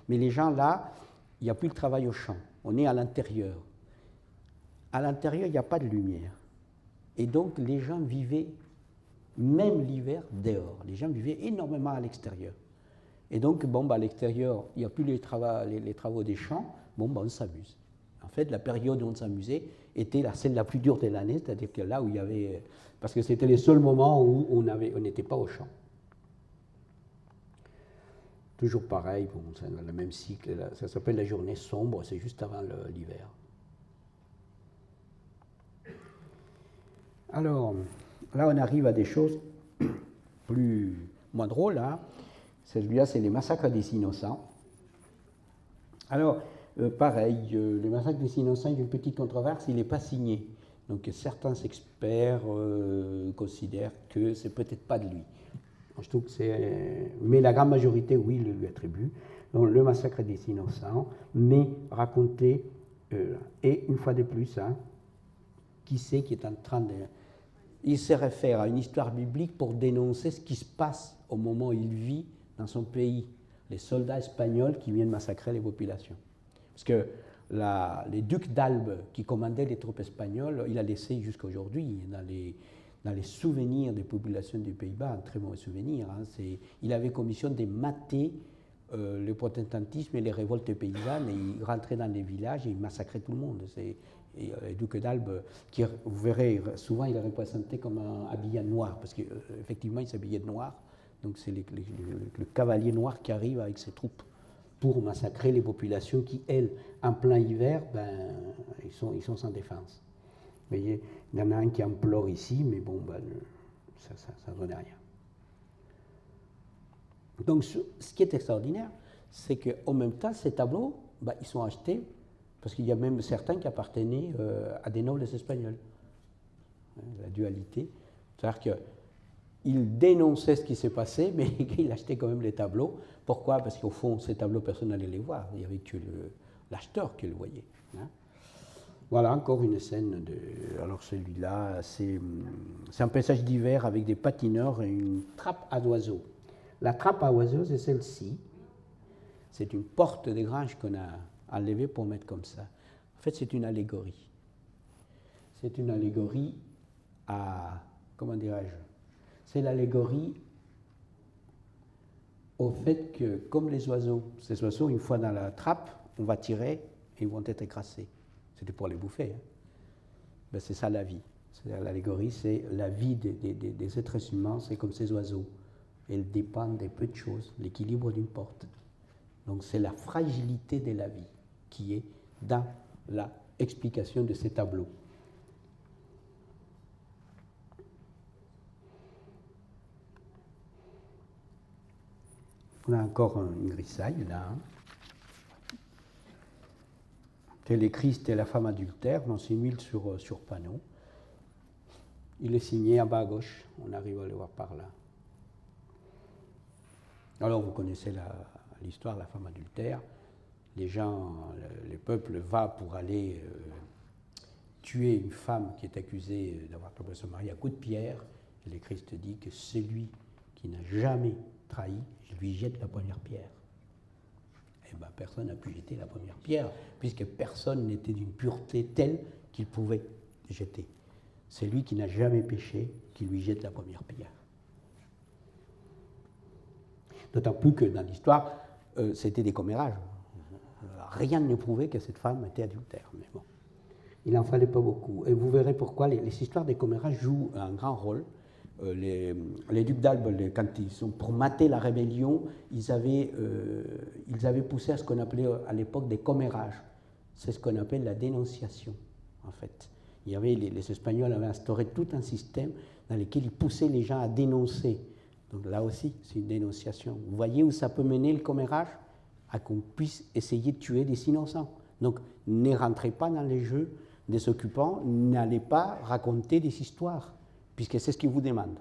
mais les gens là, il n'y a plus le travail au champ. On est à l'intérieur. À l'intérieur, il n'y a pas de lumière. Et donc, les gens vivaient, même l'hiver, dehors. Les gens vivaient énormément à l'extérieur. Et donc, bon, à l'extérieur, il n'y a plus les travaux des champs, bon, on s'amuse. En fait, la période où on s'amusait était celle la plus dure de l'année, c'est-à-dire que là où il y avait... Parce que c'était les seuls moments où on n'était pas au champ. Toujours pareil, bon, c'est le même cycle, là, ça s'appelle la journée sombre, c'est juste avant l'hiver. Alors, là, on arrive à des choses moins drôles. Hein. Celui-là, c'est les massacres des Innocents. Alors, pareil, le massacre des Innocents, il y a une petite controverse, il n'est pas signé. Donc, certains experts considèrent que c'est peut-être pas de lui. Je trouve que c'est... Mais la grande majorité, oui, le lui attribue. Donc, le massacre des Innocents, mais raconté, et une fois de plus, hein, qui c'est qui est en train de... Il se réfère à une histoire biblique pour dénoncer ce qui se passe au moment où il vit dans son pays, les soldats espagnols qui viennent massacrer les populations. Parce que les ducs d'Albe qui commandaient les troupes espagnoles, il a laissé jusqu'à aujourd'hui dans les souvenirs des populations des Pays-Bas, un très mauvais souvenir. Hein, il avait commission de mater le protestantisme et les révoltes paysannes, et il rentrait dans les villages et il massacrait tout le monde. Et le duc d'Albe, vous verrez, souvent il est représenté comme un habillé noir, parce qu'effectivement il s'habillait de noir, donc c'est le cavalier noir qui arrive avec ses troupes pour massacrer les populations qui, elles, en plein hiver, ben, ils sont sans défense. Vous voyez, il y en a un qui implore ici, mais bon, ben, ça ne donne rien. Donc ce qui est extraordinaire, c'est qu'en même temps, ces tableaux, ben, ils sont achetés, parce qu'il y a même certains qui appartenaient à des nobles espagnols. La dualité. C'est-à-dire qu'il dénonçait ce qui s'est passé, mais il achetait quand même les tableaux. Pourquoi? Parce qu'au fond, ces tableaux, personne n'allait les voir. Il n'y avait que l'acheteur qui le voyait. Hein. Voilà encore une scène de... Alors celui-là, c'est un paysage d'hiver avec des patineurs et une trappe à oiseaux. La trappe à oiseaux, c'est celle-ci. C'est une porte des granges qu'on a enlevée pour mettre comme ça. En fait, c'est une allégorie. C'est une allégorie à... Comment dirais-je? C'est l'allégorie au fait que, comme les oiseaux, ces oiseaux, une fois dans la trappe, on va tirer et ils vont être écrasés. C'était pour les bouffer. Hein. Ben, c'est ça la vie. L'allégorie, c'est la vie des êtres humains, c'est comme ces oiseaux. Elles dépendent de peu de choses, l'équilibre d'une porte. Donc c'est la fragilité de la vie qui est dans l'explication de ces tableaux. On a encore une grisaille là. Hein. C'est le Christ et la femme adultère, dans une huile sur panneau. Il est signé en bas à gauche, on arrive à le voir par là. Alors vous connaissez l'histoire de la femme adultère. Les gens, le peuple va pour aller tuer une femme qui est accusée d'avoir trompé son mari à coups de pierre. Et le Christ dit que celui qui n'a jamais trahi, je lui jette la première pierre. eh ben, personne n'a pu jeter la première pierre, puisque personne n'était d'une pureté telle qu'il pouvait jeter. C'est lui qui n'a jamais péché qui lui jette la première pierre. D'autant plus que dans l'histoire, c'était des commérages. Rien ne prouvait que cette femme était adultère. Mais bon, il n'en fallait pas beaucoup. Et vous verrez pourquoi les histoires des commérages jouent un grand rôle. Les ducs d'Albe, quand ils sont pour mater la rébellion, ils avaient poussé à ce qu'on appelait à l'époque des commérages. C'est ce qu'on appelle la dénonciation, en fait. Il y avait, les Espagnols avaient instauré tout un système dans lequel ils poussaient les gens à dénoncer. Donc là aussi, c'est une dénonciation. Vous voyez où ça peut mener le commérage? À qu'on puisse essayer de tuer des innocents. Donc ne rentrez pas dans les jeux des occupants, n'allez pas raconter des histoires, puisque c'est ce qu'ils vous demandent.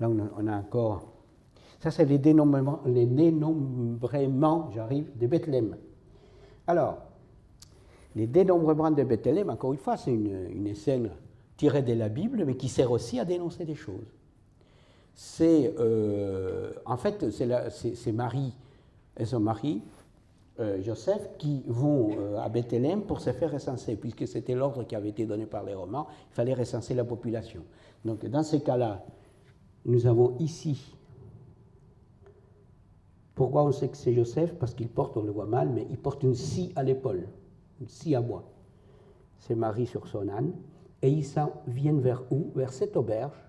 Là, on a encore... Ça, c'est les dénombrements, j'arrive, de Bethléem. Alors, les dénombrements de Bethléem, encore une fois, c'est une scène tirée de la Bible, mais qui sert aussi à dénoncer des choses. En fait, c'est Marie et son mari, Joseph, qui vont à Bethléem pour se faire recenser, puisque c'était l'ordre qui avait été donné par les Romains, il fallait recenser la population. Donc, dans ces cas-là, nous avons ici, pourquoi on sait que c'est Joseph? Parce qu'il porte, on le voit mal, mais il porte une scie à l'épaule, une scie à bois. C'est Marie sur son âne, et ils s'en viennent vers où? Vers cette auberge,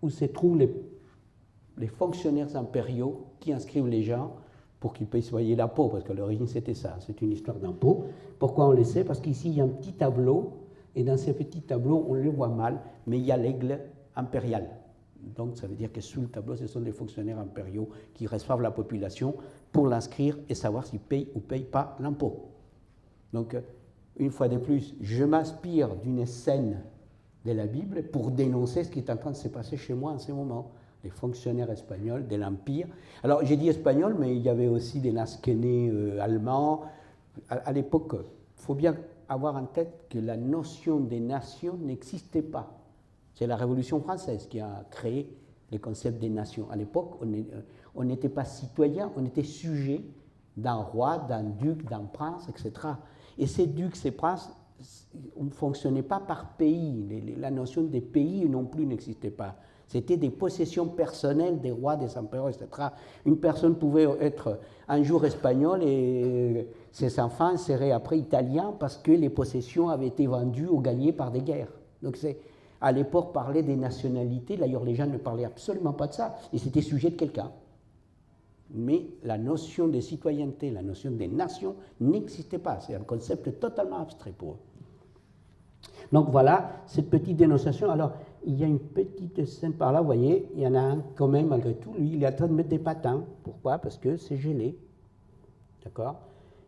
où se trouvent les fonctionnaires impériaux qui inscrivent les gens pour qu'ils puissent payer l'impôt, parce qu'à l'origine c'était ça, c'est une histoire d'impôt. Pourquoi on le sait? Parce qu'ici il y a un petit tableau, et dans ce petit tableau, on le voit mal, mais il y a l'aigle impérial. Donc ça veut dire que sous le tableau, ce sont des fonctionnaires impériaux qui reçoivent la population pour l'inscrire et savoir s'ils payent ou ne payent pas l'impôt. Donc, une fois de plus, je m'inspire d'une scène de la Bible pour dénoncer ce qui est en train de se passer chez moi en ce moment. Les fonctionnaires espagnols de l'Empire. Alors, j'ai dit espagnol, mais il y avait aussi des Nasquenais allemands. À l'époque, il faut bien avoir en tête que la notion des nations n'existait pas. C'est la Révolution française qui a créé le concept des nations. À l'époque, on n'était pas citoyen, on était sujet d'un roi, d'un duc, d'un prince, etc. Et ces ducs, ces princes, on ne fonctionnait pas par pays. La notion des pays non plus n'existait pas. C'était des possessions personnelles des rois, des empereurs, etc. Une personne pouvait être un jour espagnole et ses enfants seraient après italiens parce que les possessions avaient été vendues ou gagnées par des guerres. Donc à l'époque, parler des nationalités, d'ailleurs les gens ne parlaient absolument pas de ça, et c'était sujet de quelqu'un. Mais la notion de citoyenneté, la notion des nations n'existait pas. C'est un concept totalement abstrait pour eux. Donc voilà, cette petite dénonciation. Alors, il y a une petite scène par là, vous voyez, il y en a un quand même, malgré tout, lui, il est en train de mettre des patins. Pourquoi? Parce que c'est gelé. D'accord?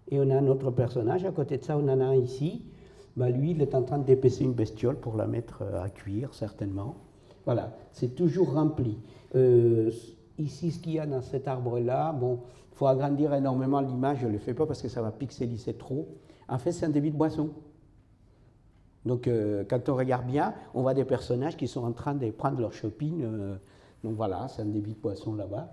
Et on a un autre personnage, à côté de ça, on en a un ici. Ben, lui, il est en train d'épaisser une bestiole pour la mettre à cuire, certainement. Voilà, c'est toujours rempli. Ici, ce qu'il y a dans cet arbre-là, bon, il faut agrandir énormément l'image, je ne le fais pas parce que ça va pixeliser trop. En fait, c'est un débit de boisson. Donc, quand on regarde bien, on voit des personnages qui sont en train de prendre leur shopping. Donc voilà, c'est un débit de boisson là-bas.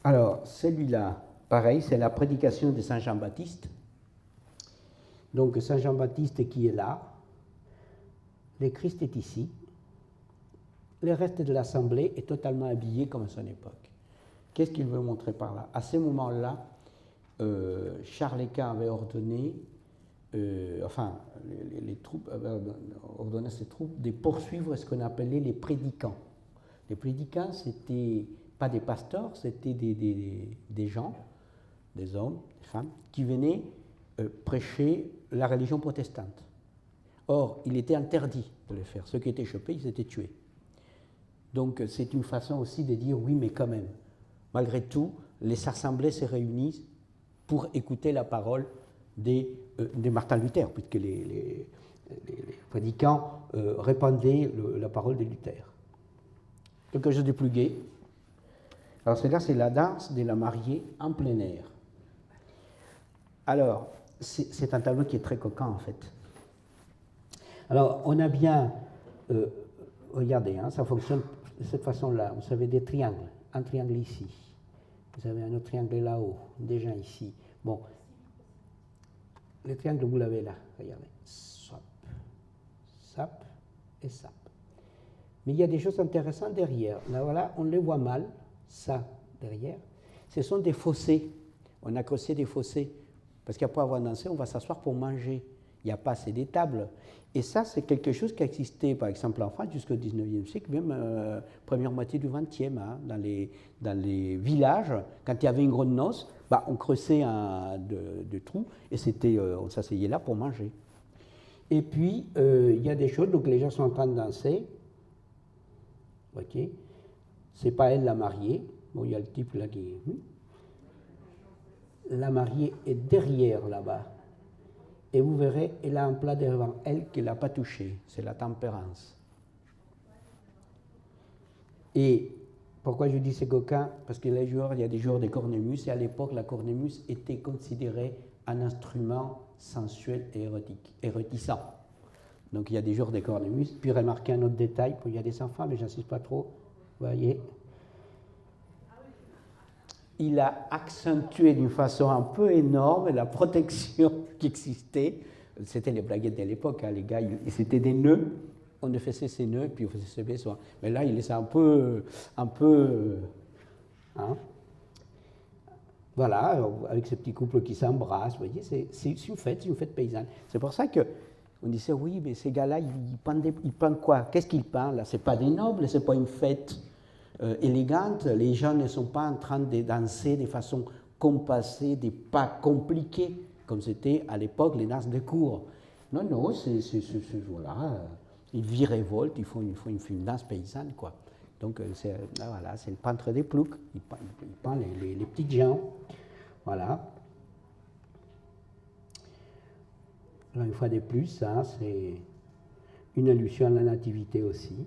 Alors, celui-là, pareil, c'est la prédication de Saint Jean-Baptiste. Donc, Saint Jean-Baptiste qui est là. Le Christ est ici. Le reste de l'assemblée est totalement habillé comme à son époque. Qu'est-ce qu'il veut montrer par là? À ce moment-là, Charles Quint avait ordonné, les troupes avaient ordonné à ses troupes de poursuivre ce qu'on appelait les prédicants. Les prédicants, c'était pas des pasteurs, c'était des gens, des hommes, des femmes, qui venaient prêcher la religion protestante. Or, il était interdit de le faire. Ceux qui étaient chopés, ils étaient tués. Donc, c'est une façon aussi de dire oui, mais quand même. Malgré tout, les assemblées se réunissent pour écouter la parole de Martin Luther, puisque les prédicants répandaient la parole de Luther. Quelque chose de plus gai. Alors, celle-là, c'est la danse de la mariée en plein air. Alors, c'est un tableau qui est très coquin, en fait. Alors, on a bien regardez, hein, ça fonctionne de cette façon-là. Vous avez des triangles. Un triangle ici. Vous avez un autre triangle là-haut, déjà ici. Bon, le triangle, vous l'avez là, regardez. Sap, sap et sap. Mais il y a des choses intéressantes derrière. Là, voilà, on les voit mal, ça, derrière. Ce sont des fossés. On a creusé des fossés. Parce qu'après avoir dansé, on va s'asseoir pour manger. Il n'y a pas assez des tables. Et ça, c'est quelque chose qui a existé, par exemple, en France jusqu'au 19e siècle, même première moitié du 20e, hein, dans les villages. Quand il y avait une grande noce, bah, on creusait de trous et on s'asseyait là pour manger. Et puis, il y a des choses, donc les gens sont en train de danser. Ok. C'est pas elle la mariée. Bon, il y a le type là qui. La mariée est derrière là-bas. Et vous verrez, elle a un plat devant elle qu'elle n'a pas touché. C'est la tempérance. Et pourquoi je dis c'est coquin? Parce que il y a des joueurs de cornemuse, et à l'époque, la cornemuse était considérée un instrument sensuel et érotisant. Donc il y a des joueurs de cornemuse. Puis remarquez un autre détail, il y a des enfants, mais je n'insiste pas trop. Vous voyez, il a accentué d'une façon un peu énorme la protection qui existait. C'était les blaguettes de l'époque, hein, les gars, c'était des nœuds. On faisait ces nœuds, puis on faisait ses besoins. Mais là, il laissait un peu hein. Voilà, avec ces petits couples qui s'embrassent, vous voyez, c'est une fête paysanne. C'est pour ça que on disait, oui, mais ces gars-là, ils pendent quoi? Qu'est-ce qu'ils pendent là? C'est pas des nobles, c'est pas une fête élégante. Les gens ne sont pas en train de danser de façon compassée, des pas compliqués, comme c'était à l'époque les danses de cour. Non, non, c'est ce jour-là, ils virevoltent, ils font une danse paysanne, quoi. Donc, voilà, c'est le peintre des ploucs, il peint les petites gens. Voilà. Là, une fois de plus, hein, c'est une allusion à la nativité aussi.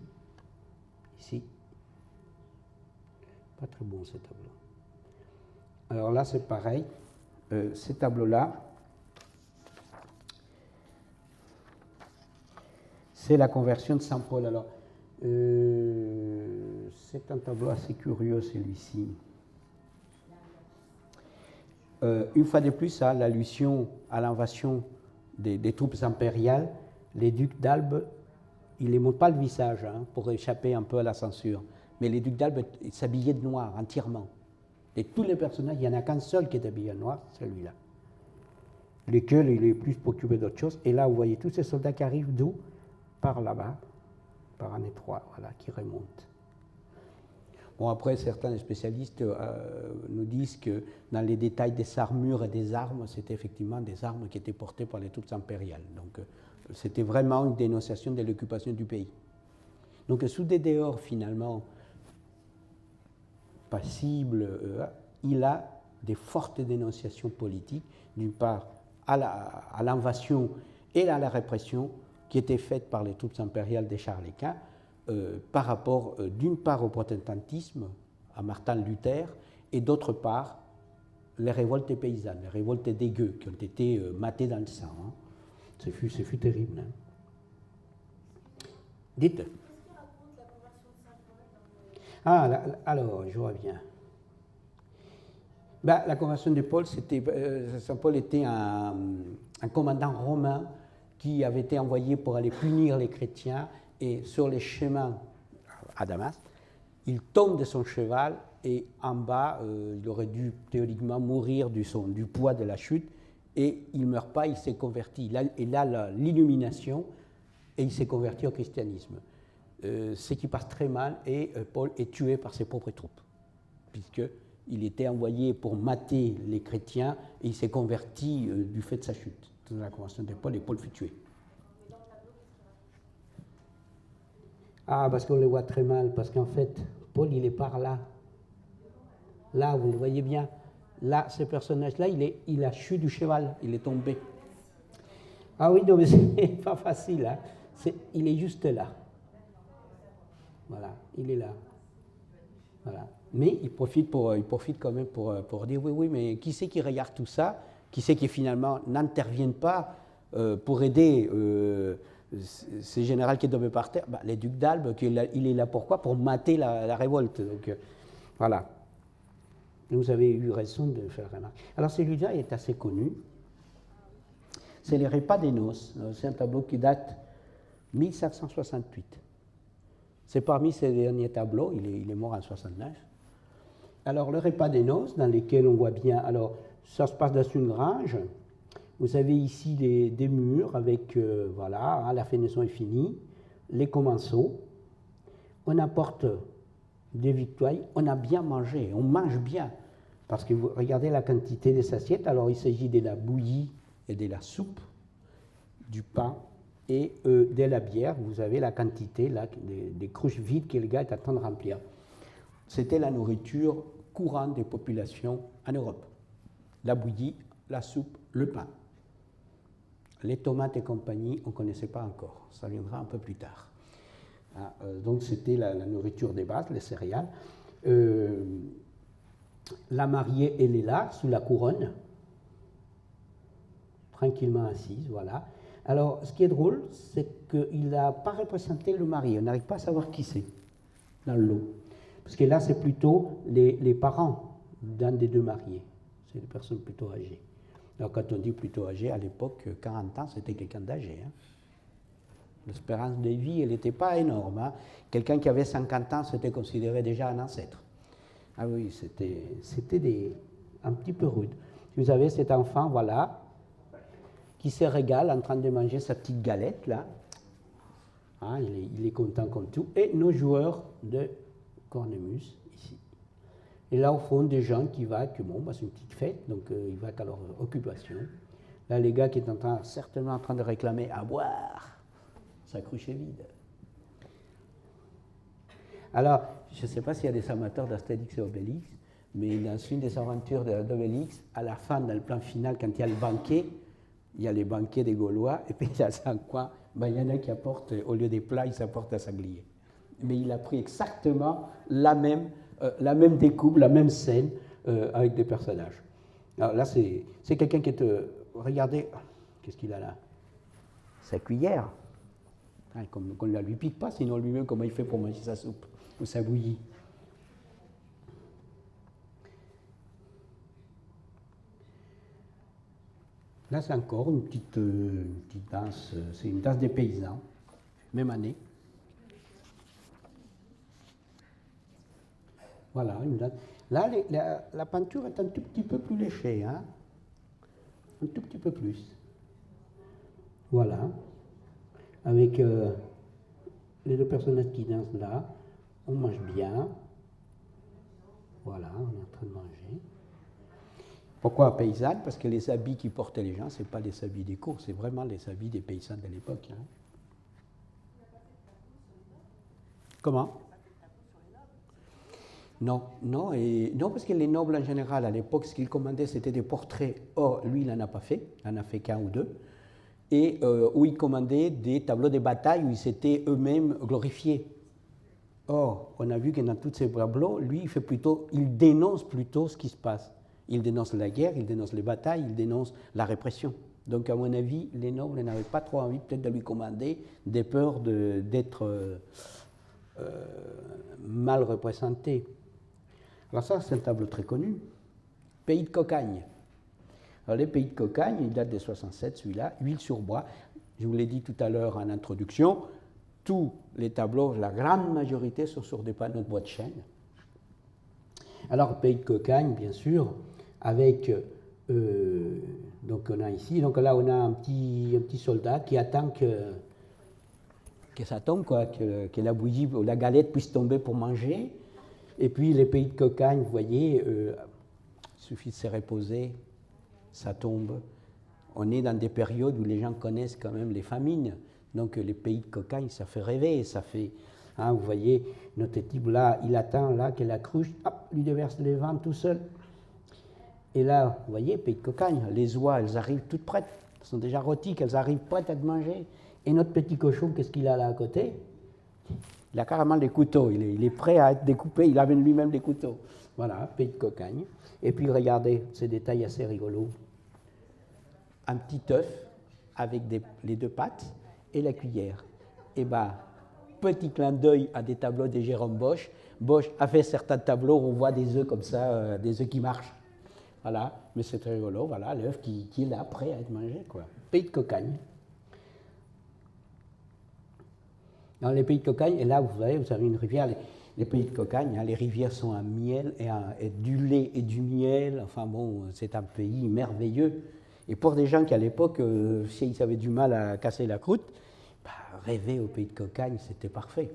Ici. Pas très bon, ce tableau. Alors là, c'est pareil. Ces tableaux-là, c'est la conversion de Saint Paul. Alors, c'est un tableau assez curieux, celui-ci. Une fois de plus, hein, l'allusion à l'invasion des troupes impériales, les ducs d'Albe, ils ne les montrent pas le visage, hein, pour échapper un peu à la censure. Mais les ducs d'Albe s'habillaient de noir entièrement. Et tous les personnages, il n'y en a qu'un seul qui est habillé en noir, celui-là. Lequel il est plus préoccupé d'autre chose. Et là, vous voyez tous ces soldats qui arrivent d'où? Par là-bas, par un étroit, voilà, qui remonte. Bon, après, certains spécialistes nous disent que dans les détails des armures et des armes, c'était effectivement des armes qui étaient portées par les troupes impériales. Donc, c'était vraiment une dénonciation de l'occupation du pays. Donc, sous des dehors, finalement, passibles, il a des fortes dénonciations politiques, d'une part à l'invasion et à la répression qui étaient faites par les troupes impériales de Charles Quint, par rapport, d'une part, au protestantisme, à Martin Luther, et d'autre part, les révoltes paysannes, les révoltes des gueux, qui ont été matées dans le sang. Hein. Ce fut terrible. Hein. Dites. Qu'est-ce qui raconte la conversion de Saint Paul? Ah, alors, je reviens. Ben, la conversion de Paul, Saint Paul était un commandant romain qui avait été envoyé pour aller punir les chrétiens, et sur les chemins à Damas, il tombe de son cheval et en bas, il aurait dû théoriquement mourir du poids de la chute, et il ne meurt pas, il s'est converti. Il a l'illumination et il s'est converti au christianisme. Ce qui passe très mal, et Paul est tué par ses propres troupes, puisqu'il était envoyé pour mater les chrétiens et il s'est converti du fait de sa chute. Dans la conversion de Paul, et Paul fut tué. Ah, parce qu'on le voit très mal, parce qu'en fait, Paul, il est par là. Là, vous le voyez bien. Là, ce personnage-là, il a chuté du cheval, il est tombé. Ah oui, non, mais c'est pas facile. Hein. Il est juste là. Voilà, il est là. Voilà. Mais il profite quand même pour dire, oui, mais qui c'est qui regarde tout ça? Qui c'est qui finalement n'interviennent pas pour aider ces généraux qui tombaient par terre, les ducs d'Albe, il est là pourquoi? Pour mater la révolte. Donc, voilà. Vous avez eu raison de faire remarquer. Alors celui-là est assez connu. C'est les repas des noces. C'est un tableau qui date 1768. C'est parmi ces derniers tableaux, il est mort en 69. Alors le repas des noces, dans lesquels on voit bien, alors ça se passe dans une grange. Vous avez ici des murs avec, voilà, la fenêtre est finie, les commensaux. On apporte des victuailles, on a bien mangé, on mange bien. Parce que vous regardez la quantité des assiettes, alors il s'agit de la bouillie et de la soupe, du pain et de la bière. Vous avez la quantité là, des cruches vides que le gars est en train de remplir. C'était la nourriture courante des populations en Europe. La bouillie, la soupe, le pain. Les tomates et compagnie, on ne connaissait pas encore. Ça viendra un peu plus tard. Donc c'était la nourriture des bases, les céréales. La mariée, elle est là, sous la couronne, tranquillement assise, voilà. Alors, ce qui est drôle, c'est qu'il n'a pas représenté le mari. On n'arrive pas à savoir qui c'est dans le lot. Parce que là, c'est plutôt les parents d'un des deux mariés. C'est des personnes plutôt âgées. Alors, quand on dit plutôt âgé, à l'époque, 40 ans, c'était quelqu'un d'âgé. Hein. L'espérance de vie, elle n'était pas énorme. Hein. Quelqu'un qui avait 50 ans, c'était considéré déjà un ancêtre. Ah oui, c'était un petit peu rude. Vous avez cet enfant, voilà, qui se régale en train de manger sa petite galette, là. Hein, il est content comme tout. Et nos joueurs de cornemuse, ici. Et là, au fond, des gens qui vont, que bon, c'est une petite fête, donc ils vont à leur occupation. Là, les gars qui sont certainement en train de réclamer à boire, sa cruche est vide. Alors, je ne sais pas s'il y a des amateurs d'Astérix et Obélix, mais dans une des aventures d'Obélix, à la fin, dans le plan final, quand il y a le banquet, il y a les banquets des Gaulois, et puis dans un coin, il y en a qui apportent, au lieu des plats, ils apportent un sanglier. Mais il a pris exactement la même découpe, la même scène, avec des personnages. Alors là, c'est quelqu'un qui est... regardez, qu'est-ce qu'il a là? Sa cuillère. Qu'on ne la lui pique pas, sinon lui-même, comment il fait pour manger sa soupe ou sa bouillie. Là, c'est encore une petite danse, c'est une danse des paysans, même année. Voilà, une danse. Là, la peinture est un tout petit peu plus léchée, hein? Un tout petit peu plus. Voilà. Avec les deux personnages qui dansent là, on mange bien. Voilà, on est en train de manger. Pourquoi paysanne? Parce que les habits qui portaient les gens, ce n'est pas les habits des cours, c'est vraiment les habits des paysans de l'époque. Hein. Comment? Non, non, parce que les nobles en général, à l'époque, ce qu'ils commandaient, c'était des portraits. Or, lui, il n'en a pas fait, il n'en a fait qu'un ou deux. Et où ils commandaient des tableaux de bataille où ils s'étaient eux-mêmes glorifiés. Or, on a vu que dans tous ces tableaux, lui, il dénonce plutôt ce qui se passe. Il dénonce la guerre, il dénonce les batailles, il dénonce la répression. Donc, à mon avis, les nobles n'avaient pas trop envie peut-être de lui commander des peurs d'être mal représentés. Alors ça, c'est un tableau très connu. Pays de Cocagne. Alors, les pays de Cocagne, il date de 67, celui-là, huile sur bois. Je vous l'ai dit tout à l'heure en introduction, tous les tableaux, la grande majorité, sont sur des panneaux de bois de chêne. Alors, pays de Cocagne, bien sûr, avec, donc on a ici, donc là on a un petit soldat qui attend que ça tombe, quoi, que la bouillie ou la galette puisse tomber pour manger. Et puis les pays de Cocagne, vous voyez, il suffit de se reposer, ça tombe. On est dans des périodes où les gens connaissent quand même les famines. Donc les pays de Cocagne, ça fait rêver, ça fait... Hein, vous voyez, notre type là, il attend là que la cruche, hop, lui déverse les vents tout seul. Et là, vous voyez, pays de Cocagne, les oies, elles arrivent toutes prêtes. Elles sont déjà rôties, elles arrivent prêtes à te manger. Et notre petit cochon, qu'est-ce qu'il a là à côté? Il a carrément des couteaux, il est prêt à être découpé, il amène lui-même des couteaux. Voilà, pays de Cocagne. Et puis regardez, ces détails assez rigolos. Un petit œuf avec les deux pattes, et la cuillère. Et bien, petit clin d'œil à des tableaux de Jérôme Bosch. Bosch a fait certains tableaux où on voit des œufs comme ça, des œufs qui marchent. Voilà, mais c'est très rigolo, voilà, l'œuf qui est là, prêt à être mangé, quoi. Pays de cocagne. Dans les pays de cocagne, et là, vous avez une rivière, les pays de cocagne, hein, les rivières sont à miel et du lait et du miel. Enfin bon, c'est un pays merveilleux. Et pour des gens qui, à l'époque, s'ils avaient du mal à casser la croûte, bah, rêver au pays de cocagne, c'était parfait.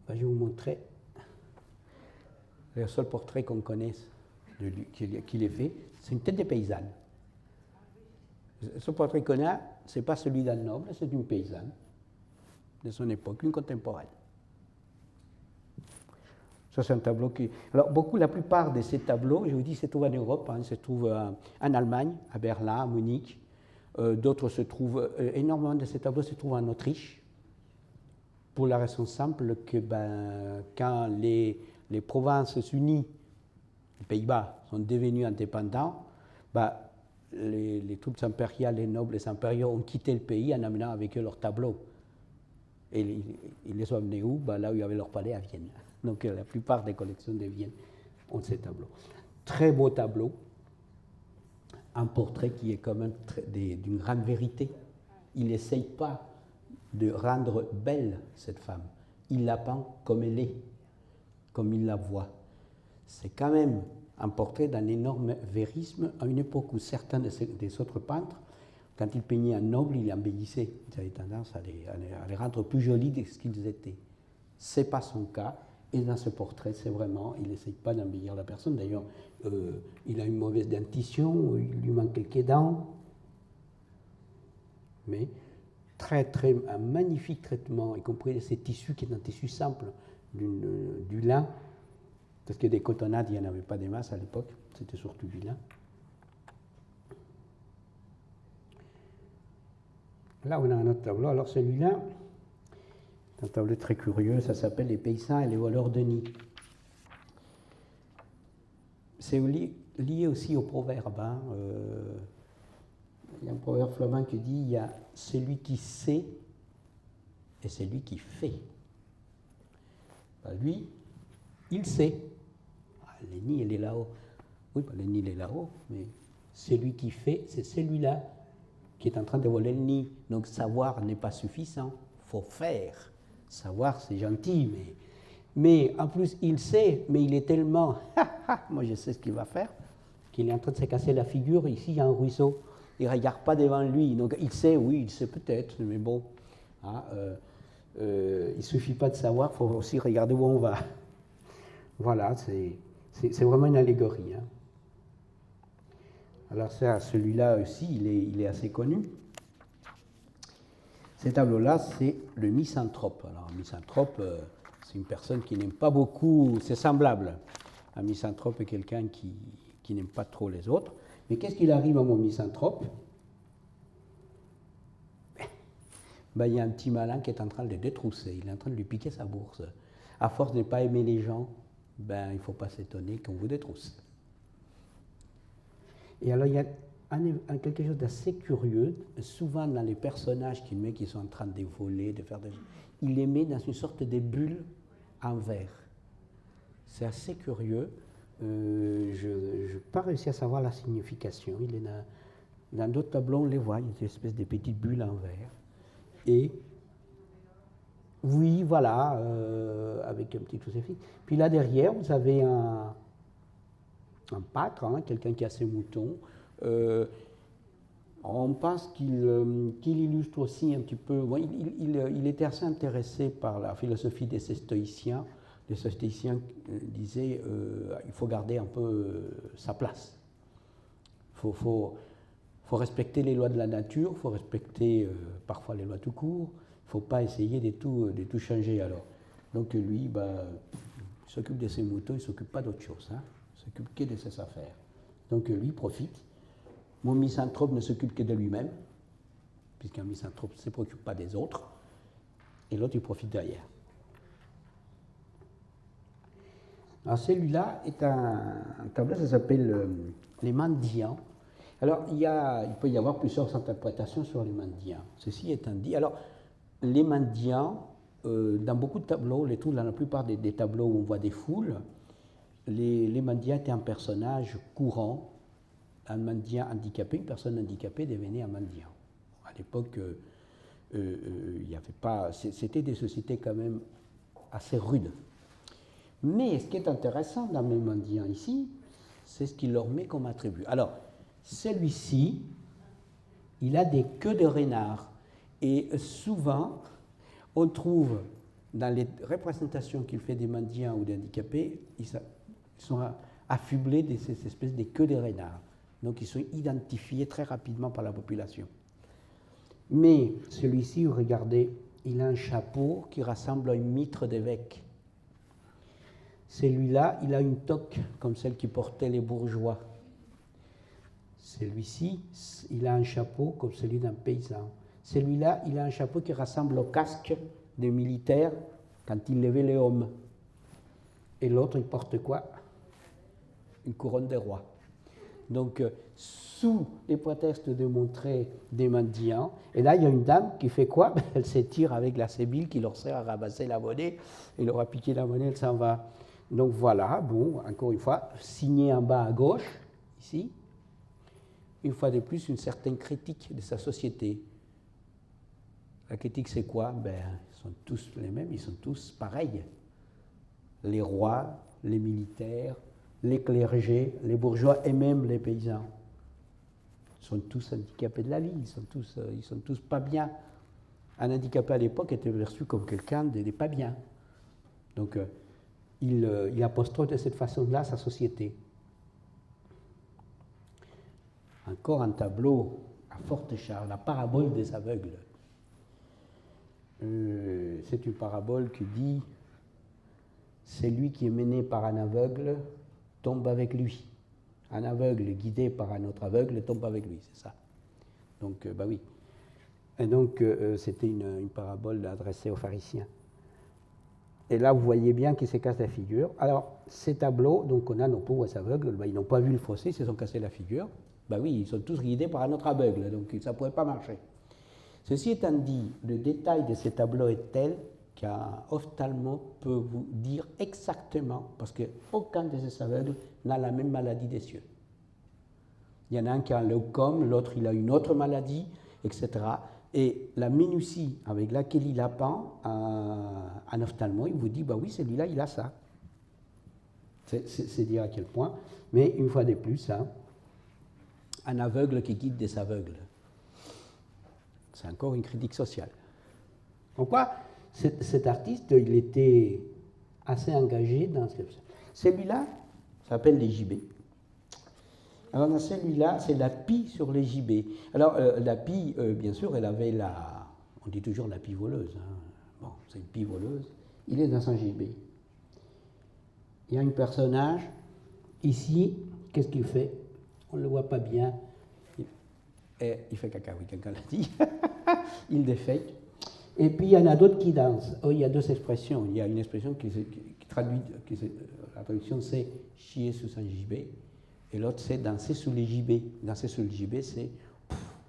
Bah, je vais vous montrer le seul portrait qu'on connaisse qu'il ait fait. C'est une tête de paysanne. Ce portrait qu'on a, ce n'est pas celui d'un noble, c'est d'une paysanne de son époque, une contemporaine. Ça, c'est un tableau qui... Alors, la plupart de ces tableaux, je vous dis, se trouvent en Europe, hein, se trouvent en Allemagne, à Berlin, à Munich. D'autres se trouvent... énormément de ces tableaux se trouvent en Autriche, pour la raison simple que quand les provinces unies, les Pays-Bas, sont devenus indépendants, les troupes impériales, les nobles impériaux ont quitté le pays en amenant avec eux leurs tableaux. Et ils les ont amenés où? Là où il y avait leur palais, à Vienne. Donc la plupart des collections de Vienne ont ces tableaux. Très beau tableau, un portrait qui est quand même d'une grande vérité. Il n'essaye pas de rendre belle cette femme. Il la peint comme elle est, comme il la voit. C'est quand même un portrait d'un énorme vérisme à une époque où certains des autres peintres, quand ils peignaient un noble, ils embellissaient. Ils avaient tendance à les rendre plus jolis de ce qu'ils étaient. Ce n'est pas son cas. Et dans ce portrait, c'est vraiment, il n'essaye pas d'embellir la personne. D'ailleurs, il a une mauvaise dentition, il lui manque quelques dents. Mais un magnifique traitement, y compris ces tissus qui est un tissu simple, du lin. Parce que des cotonnades, il n'y en avait pas des masses à l'époque, c'était surtout du lin. Là, on a un autre tableau. Alors celui-là, c'est un tableau très curieux, ça s'appelle « Les paysans et les voleurs de nid ». C'est lié aussi au proverbe. Hein. Il y a un proverbe flamand qui dit « il y a celui qui sait et celui qui fait ». Lui, il sait. Le nid, il est là-haut. Oui, le nid, il est là-haut, mais celui qui fait, c'est celui-là qui est en train de voler le nid. Donc savoir n'est pas suffisant, il faut faire. Savoir, c'est gentil, mais en plus, il sait, mais il est tellement... moi, je sais ce qu'il va faire, qu'il est en train de se casser la figure. Ici, il y a un ruisseau. Il ne regarde pas devant lui. Donc il sait, oui, il sait peut-être, mais bon. Hein, il ne suffit pas de savoir, il faut aussi regarder où on va. Voilà, c'est vraiment une allégorie. Hein. Alors ça, celui-là aussi, il est assez connu. Ce tableau-là, c'est le misanthrope. Alors, un misanthrope, c'est une personne qui n'aime pas beaucoup, c'est semblable. Un misanthrope est quelqu'un qui n'aime pas trop les autres. Mais qu'est-ce qu'il arrive à mon misanthrope? Il y a un petit malin qui est en train de le détrousser, il est en train de lui piquer sa bourse. À force de ne pas aimer les gens, il ne faut pas s'étonner qu'on vous détrousse. Et alors, il y a quelque chose d'assez curieux, souvent dans les personnages qu'il met qui sont en train de voler, de faire des... il les met dans une sorte de bulle en verre. C'est assez curieux. Je n'ai pas réussi à savoir la signification. Il est dans d'autres tableaux, on les voit, il y a une espèce de petites bulles en verre. Et oui, voilà, avec un petit crucifix. Puis là derrière, vous avez un pâtre, hein, quelqu'un qui a ses moutons. On pense qu'il illustre aussi un petit peu. Bon, il était assez intéressé par la philosophie des stoïciens. Les stoïciens disaient il faut garder un peu sa place. Il faut respecter les lois de la nature, il faut respecter parfois les lois tout court. Il ne faut pas essayer de tout changer alors. Donc lui, il s'occupe de ses moutons, il ne s'occupe pas d'autre chose. Hein. Il s'occupe que de ses affaires. Donc lui, il profite. Mon misanthrope ne s'occupe que de lui-même, puisqu'un misanthrope ne se préoccupe pas des autres, et l'autre, il profite derrière. Alors celui-là est un tableau, ça s'appelle Les mendiants. Alors, il peut y avoir plusieurs interprétations sur les mendiants. Ceci étant dit, alors, les mendiants, dans beaucoup de tableaux, dans la plupart des tableaux où on voit des foules, les mendiants étaient un personnage courant. Un mendiant handicapé, une personne handicapée devenait un mendiant. À l'époque, il n'y avait pas. C'était des sociétés quand même assez rudes. Mais ce qui est intéressant dans les mendiants ici, c'est ce qu'il leur met comme attribut. Alors, celui-ci, il a des queues de renard. Et souvent, on trouve dans les représentations qu'il fait des mendiants ou des handicapés, ils sont affublés de ces espèces de queues de renard. Donc, ils sont identifiés très rapidement par la population. Mais celui-ci, regardez, il a un chapeau qui ressemble à une mitre d'évêque. Celui-là, il a une toque comme celle qui portaient les bourgeois. Celui-ci, il a un chapeau comme celui d'un paysan. Celui-là, il a un chapeau qui ressemble au casque des militaires quand ils levaient les hommes. Et l'autre, il porte quoi? Une couronne de roi. Donc, sous les prétextes de montrer des mendiants, et là, il y a une dame qui fait quoi? Elle s'étire avec la sébile qui leur sert à ramasser la monnaie. Il leur a piqué la monnaie, elle s'en va. Donc voilà, bon, encore une fois, signé en bas à gauche, ici, une fois de plus, une certaine critique de sa société. La critique, c'est quoi? Ils sont tous les mêmes, ils sont tous pareils. Les rois, les militaires, les clergés, les bourgeois et même les paysans. Ils sont tous handicapés de la vie, ils sont tous pas bien. Un handicapé à l'époque était perçu comme quelqu'un de pas bien. Donc, il apostrophe de cette façon-là sa société. Encore un tableau à forte charge, la parabole des aveugles. C'est une parabole qui dit « Celui qui est mené par un aveugle tombe avec lui. Un aveugle guidé par un autre aveugle tombe avec lui. » C'est ça. Donc, oui. Et donc, c'était une parabole adressée aux pharisiens. Et là, vous voyez bien qu'ils se cassent la figure. Alors, ces tableaux, donc on a nos pauvres aveugles, ils n'ont pas vu le fossé, ils se sont cassés la figure. Oui, ils sont tous guidés par un autre aveugle, donc ça ne pourrait pas marcher. Ceci étant dit, le détail de ces tableaux est tel qu'un ophtalmo peut vous dire exactement, parce qu'aucun de ces aveugles n'a la même maladie des yeux. Il y en a un qui a un leucome, l'autre il a une autre maladie, etc. Et la minutie avec laquelle il apprend un ophtalmo, il vous dit, oui, celui-là, il a ça. C'est dire à quel point. Mais une fois de plus, un aveugle qui guide des aveugles. C'est encore une critique sociale. Pourquoi cet artiste, il était assez engagé dans ce... Celui-là s'appelle les gibets. Alors dans celui-là, c'est la pie sur les gibets. Alors la pie, bien sûr, elle avait on dit toujours la pie voleuse. Bon, c'est une pie voleuse. Il est dans un gibet. Il y a un personnage, ici, qu'est-ce qu'il fait? On ne le voit pas bien. Il fait caca, oui, quelqu'un l'a dit. Il défèque. Et puis il y en a d'autres qui dansent. Il y a deux expressions. Il y a une expression qui traduit, la traduction c'est chier sous un gibet. Et l'autre, c'est danser sous les gibets. Danser sous le gibet, c'est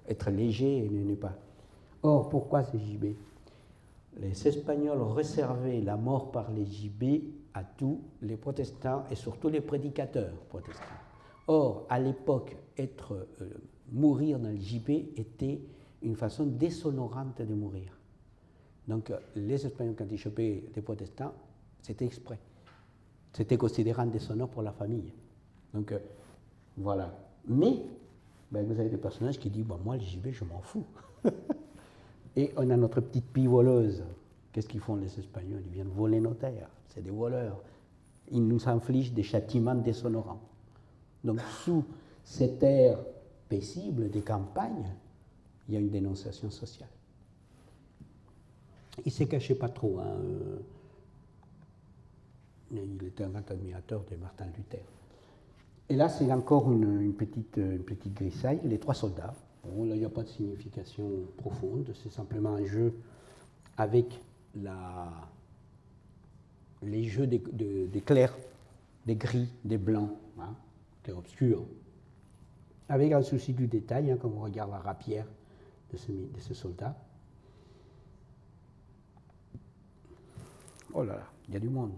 être léger et ne pas. Or, pourquoi ces gibets? Les Espagnols réservaient la mort par les gibets à tous les protestants et surtout les prédicateurs protestants. Or, à l'époque, mourir dans le gibet était une façon déshonorante de mourir. Donc, les Espagnols, quand ils chopaient des protestants, c'était exprès. C'était considéré déshonneur pour la famille. Donc, voilà. Mais, vous avez des personnages qui disent, moi, le gibet, je m'en fous. Et on a notre petite pie voleuse. Qu'est-ce qu'ils font, les Espagnols? Ils viennent voler nos terres. C'est des voleurs. Ils nous infligent des châtiments déshonorants. Donc, sous cet air paisible des campagnes, il y a une dénonciation sociale. Il ne s'est caché pas trop. Il était un grand admirateur de Martin Luther. Et là, c'est encore une petite grisaille, les trois soldats. Bon, là, il n'y a pas de signification profonde, c'est simplement un jeu avec les jeux des clairs, des gris, des blancs, clair obscur. avec un souci du détail, hein, quand on regarde la rapière de ce soldat. Oh là là, il y a du monde.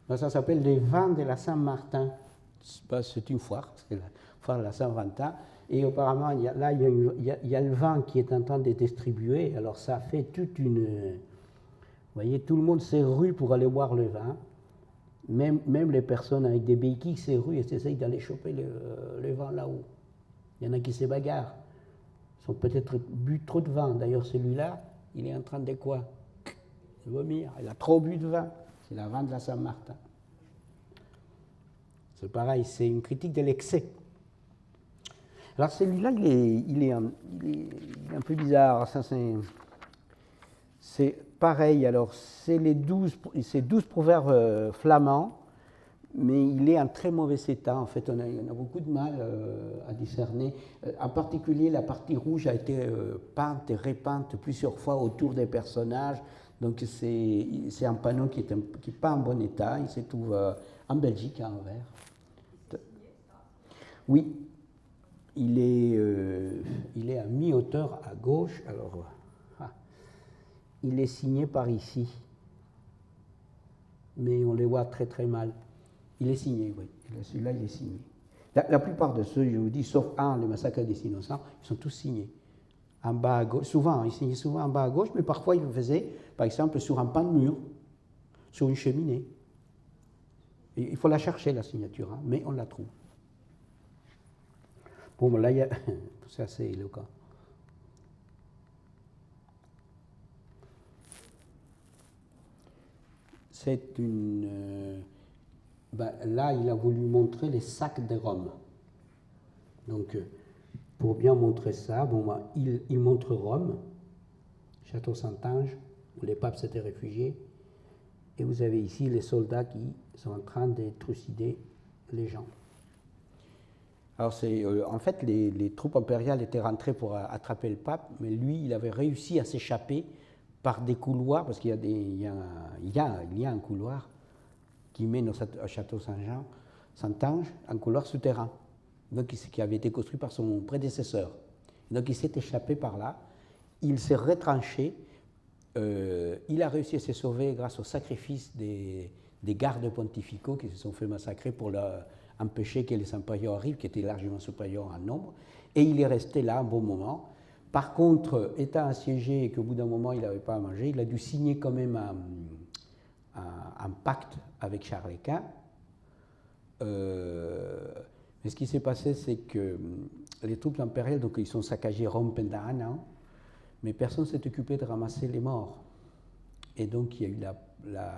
Donc, ça s'appelle les vents de la Saint-Martin. C'est une foire, c'est la foire de la Saint-Valentin. Et apparemment, il y a le vent qui est en train d'être distribué. Alors ça fait toute une... Vous voyez, tout le monde s'est rue pour aller boire le vin. Même les personnes avec des béquilles s'est rue et s'essayent d'aller choper le vin là-haut. Il y en a qui se bagarrent. Ils ont peut-être bu trop de vin. D'ailleurs, celui-là, il est en train de quoi? De vomir. Il a trop bu de vin. C'est la vin de la Saint-Martin. C'est pareil, c'est une critique de l'excès. Alors celui-là, il est un peu bizarre. Ça, c'est pareil. Alors, c'est 12 proverbes flamands, mais il est en très mauvais état. En fait, on a beaucoup de mal à discerner. En particulier, la partie rouge a été peinte et repeinte plusieurs fois autour des personnages. Donc, c'est un panneau qui n'est pas en bon état. Il se trouve en Belgique, à Anvers. Oui, il est à mi-hauteur à gauche. Alors, il est signé par ici. Mais on les voit très très mal. Il est signé, oui. Celui-là, il est signé. La plupart de ceux, je vous dis, sauf un, le massacre des Innocents, ils sont tous signés. En bas à gauche, souvent, il signait souvent en bas à gauche, mais parfois il le faisait, par exemple, sur un pan de mur, sur une cheminée. Et il faut la chercher, la signature, hein, mais on la trouve. Bon, là, il y a... c'est assez éloquent. C'est une... là, il a voulu montrer les sacs de Rome. Donc, pour bien montrer ça, il montre Rome, Château Saint-Ange, où les papes s'étaient réfugiés. Et vous avez ici les soldats qui sont en train de trucider les gens. Alors, en fait, les troupes impériales étaient rentrées pour attraper le pape, mais lui, il avait réussi à s'échapper par des couloirs, parce qu'il y a un couloir qui mène au château Saint-Ange, un couloir souterrain, donc, qui avait été construit par son prédécesseur. Donc il s'est échappé par là, il s'est retranché, il a réussi à se sauver grâce au sacrifice des gardes pontificaux qui se sont fait massacrer pour empêcher que les impériaux arrivent, qui étaient largement supérieurs en nombre, et il est resté là un bon moment. Par contre, étant assiégé et qu'au bout d'un moment il n'avait pas à manger, il a dû signer quand même un pacte avec Charles Quint. Mais ce qui s'est passé, c'est que les troupes impériales, donc ils sont saccagés Rome pendant un an, mais personne ne s'est occupé de ramasser les morts. Et donc il y a eu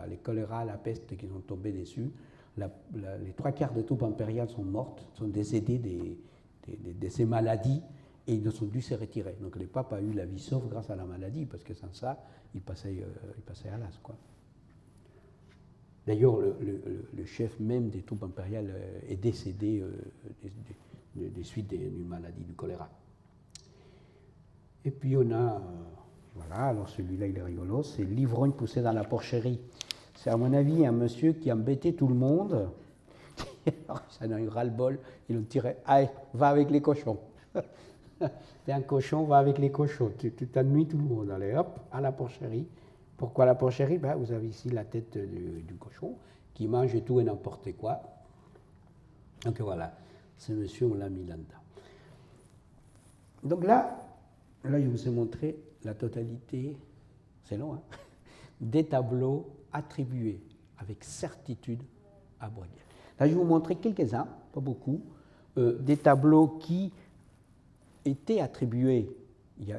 les choléra, la peste qui sont tombés dessus. Les 3/4 des troupes impériales sont mortes, sont décédées de ces maladies, et ils ont dû se retirer. Donc le pape a eu la vie sauve grâce à la maladie, parce que sans ça, il passait à l'as, quoi. D'ailleurs, le chef même des troupes impériales est décédé des suites d'une maladie du choléra. Et puis on a, voilà, alors celui-là il est rigolo, c'est l'ivrogne poussé dans la porcherie. C'est à mon avis un monsieur qui embêtait tout le monde. Ça en a eu ras-le-bol, ils l'ont tiré, allez, va avec les cochons. T'es un cochon, va avec les cochons. Tu t'ennuies tout le monde, allez hop, à la porcherie. Pourquoi la porcherie? Vous avez ici la tête du cochon qui mange tout et n'importe quoi. Donc voilà, ce monsieur, on l'a mis là-dedans. Donc là, je vous ai montré la totalité, c'est long, hein, des tableaux attribués avec certitude à Bruegel. Là, je vais vous montrer quelques-uns, pas beaucoup, des tableaux qui étaient attribués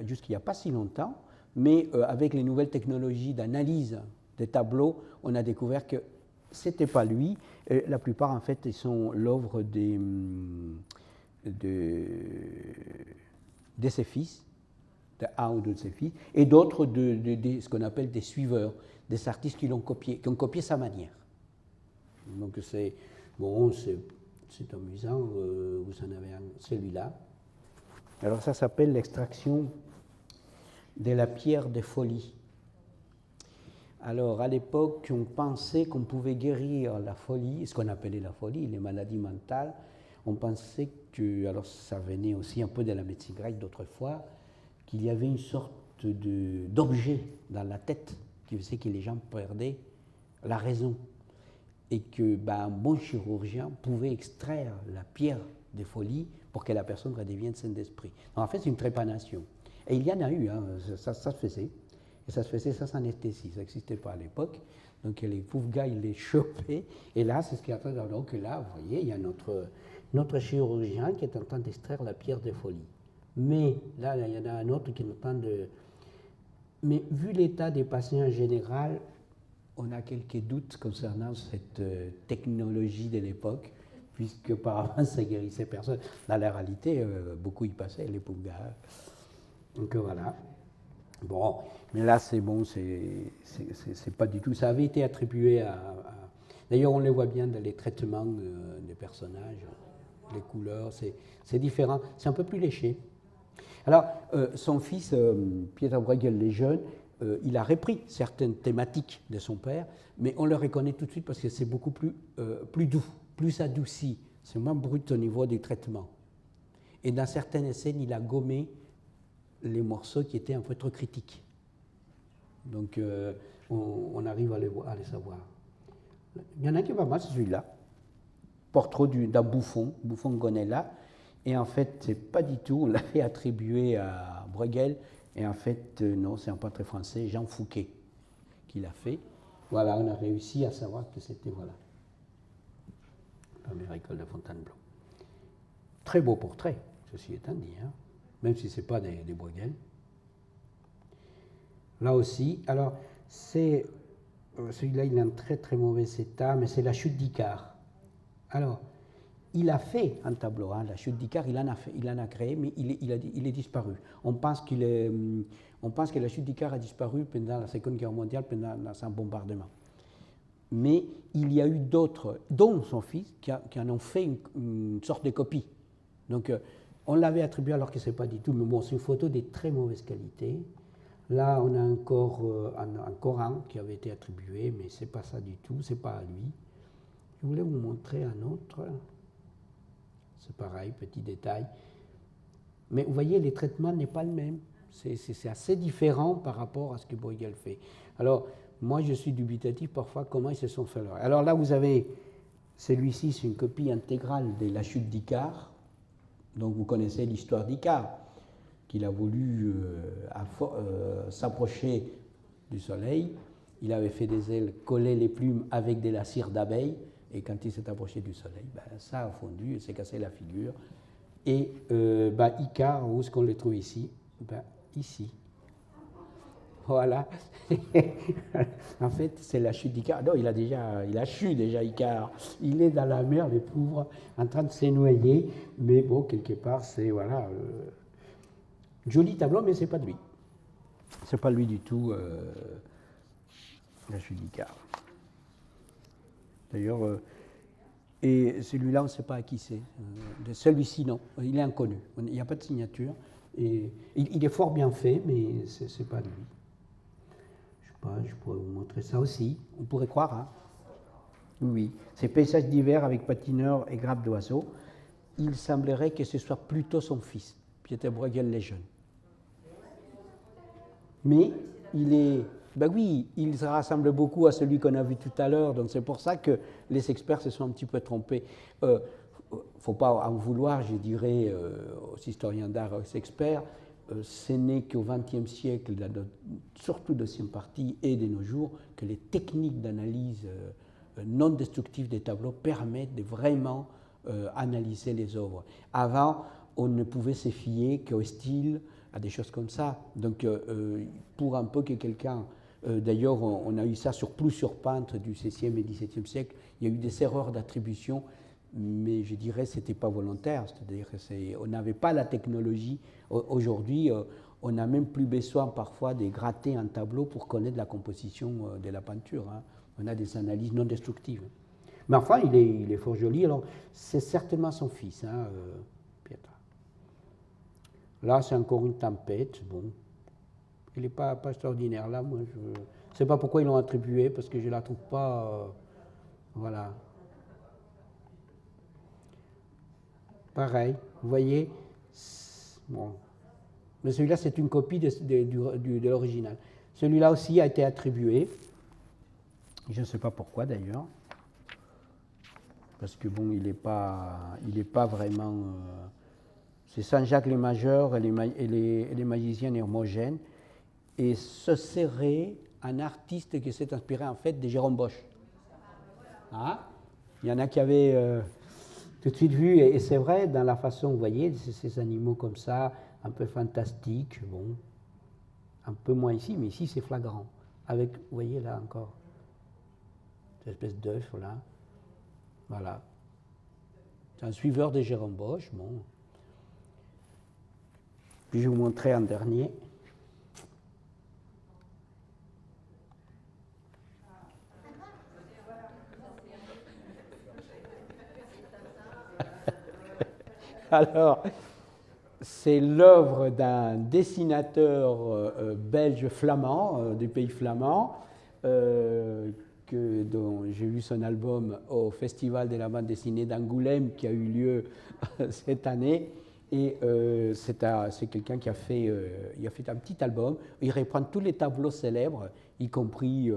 jusqu'il n'y a pas si longtemps, mais avec les nouvelles technologies d'analyse des tableaux, on a découvert que ce n'était pas lui. La plupart, en fait, ils sont l'œuvre de ses fils, d'un ou deux de ses fils, et d'autres de ce qu'on appelle des suiveurs, des artistes qui ont copié sa manière. Donc c'est amusant, vous en avez un, celui-là. Alors ça s'appelle l'extraction de la pierre de folie. Alors, à l'époque, on pensait qu'on pouvait guérir la folie, ce qu'on appelait la folie, les maladies mentales. on pensait que, alors ça venait aussi un peu de la médecine grecque d'autrefois, qu'il y avait une sorte d'objet dans la tête qui faisait que les gens perdaient la raison et que un bon chirurgien pouvait extraire la pierre de folie pour que la personne redevienne saine d'esprit. En fait, c'est une trépanation. Et il y en a eu, hein, ça se faisait. Et ça se faisait sans anesthésie, ça n'existait pas à l'époque. Donc les pauvres gars, ils les chopaient. Et là, c'est ce qui est en train de... Donc là, vous voyez, il y a notre chirurgien qui est en train d'extraire la pierre de folie. Mais là, il y en a un autre qui est en train de... Mais vu l'état des patients en général, on a quelques doutes concernant cette technologie de l'époque, puisque auparavant ça guérissait personne. Dans la réalité, beaucoup y passaient, les pauvres gars. Donc voilà. Bon, mais là c'est bon, c'est pas du tout. Ça avait été attribué D'ailleurs, on le voit bien dans les traitements des personnages, les couleurs, c'est différent, c'est un peu plus léché. Alors, son fils, Pieter Bruegel le Jeune, il a repris certaines thématiques de son père, mais on le reconnaît tout de suite parce que c'est beaucoup plus doux, plus adouci, c'est moins brut au niveau du traitement. Et dans certaines scènes, il a gommé les morceaux qui étaient un peu trop critiques. Donc, on arrive à les savoir. Il y en a qui est pas mal, c'est celui-là. Portrait d'un bouffon Gonella. Et en fait, c'est pas du tout, on l'avait attribué à Bruegel, et en fait, non, c'est un peintre français, Jean Fouquet, qui l'a fait. Voilà, on a réussi à savoir que c'était, voilà, la première école de Fontainebleau. Très beau portrait, ceci étant dit, hein, même si ce n'est pas des Bruegel. Là aussi, alors, celui-là, il est en très très mauvais état, mais c'est la chute d'Icare. Alors, il a fait un tableau, hein, la chute d'Icare, il en a créé, mais il est disparu. On pense que la chute d'Icare a disparu pendant la Seconde Guerre mondiale, pendant un bombardement. Mais il y a eu d'autres, dont son fils, qui en ont fait une sorte de copie. Donc, on l'avait attribué alors que ce n'est pas du tout, mais bon, c'est une photo de très mauvaise qualité. Là, on a encore un Coran qui avait été attribué, mais ce n'est pas ça du tout, ce n'est pas à lui. Je voulais vous montrer un autre. C'est pareil, petit détail. Mais vous voyez, le traitement n'est pas le même. C'est assez différent par rapport à ce que Bruegel fait. Alors, moi, je suis dubitatif parfois comment ils se sont fait là. Alors là, vous avez celui-ci, c'est une copie intégrale de la chute d'Icare. Donc, vous connaissez l'histoire d'Icare, qu'il a voulu s'approcher du soleil. Il avait fait des ailes, collé les plumes avec de la cire d'abeille. Et quand il s'est approché du soleil, ça a fondu, il s'est cassé la figure. Et Icare, où est-ce qu'on le trouve ici? Ici. Voilà. En fait, c'est la chute d'Icare. Non, il a chu déjà Icare. Il est dans la mer, le pauvre, en train de se noyer. Mais bon, quelque part, c'est, voilà, joli tableau, mais c'est pas de lui. C'est pas lui du tout, la chute d'Icare. D'ailleurs, et celui-là, on ne sait pas à qui c'est. Celui-ci, non, il est inconnu. Il n'y a pas de signature. Et il est fort bien fait, mais ce n'est pas lui. Je ne sais pas, je pourrais vous montrer ça aussi. On pourrait croire, hein. Oui, c'est paysage d'hiver avec patineurs et grappes d'oiseaux. Il semblerait que ce soit plutôt son fils, Pieter Bruegel le Jeune. Mais il est... oui, il se rassemble beaucoup à celui qu'on a vu tout à l'heure, donc c'est pour ça que les experts se sont un petit peu trompés. Il ne faut pas en vouloir, je dirais, aux historiens d'art, aux experts, ce n'est qu'au XXe siècle, surtout deuxième partie et de nos jours, que les techniques d'analyse non destructives des tableaux permettent de vraiment analyser les œuvres. Avant, on ne pouvait se fier qu'au style, à des choses comme ça. Donc, pour un peu que quelqu'un... D'ailleurs, on a eu ça sur plusieurs peintres du XVIe et XVIIe siècle. Il y a eu des erreurs d'attribution, mais je dirais que ce n'était pas volontaire. C'est-à-dire qu'on n'avait pas la technologie. Aujourd'hui, on n'a même plus besoin parfois de gratter un tableau pour connaître la composition de la peinture, hein. On a des analyses non destructives. Mais enfin, il est fort joli. Alors, c'est certainement son fils, hein, Pieter. Là, c'est encore une tempête. Bon, il n'est pas extraordinaire. Là, moi, je ne sais pas pourquoi ils l'ont attribué, parce que je ne la trouve pas... voilà. pareil, vous voyez. Bon. Mais celui-là, c'est une copie de l'original. Celui-là aussi a été attribué. Je ne sais pas pourquoi d'ailleurs. Parce que bon, il n'est pas vraiment. C'est Saint-Jacques les majeurs et les magiciens hermogènes. Et ce serait un artiste qui s'est inspiré en fait de Jérôme Bosch. Hein? Il y en a qui avaient tout de suite vu, et c'est vrai, dans la façon, vous voyez, ces animaux comme ça, un peu fantastiques, bon, un peu moins ici, mais ici c'est flagrant. Avec, vous voyez là encore, cette espèce d'œuf là. Voilà. C'est un suiveur de Jérôme Bosch. Bon. Puis je vais vous montrer un dernier. Alors, c'est l'œuvre d'un dessinateur belge flamand, du pays flamand, dont j'ai vu son album au Festival de la bande dessinée d'Angoulême qui a eu lieu cette année. Et c'est quelqu'un qui a fait un petit album. Il reprend tous les tableaux célèbres, y compris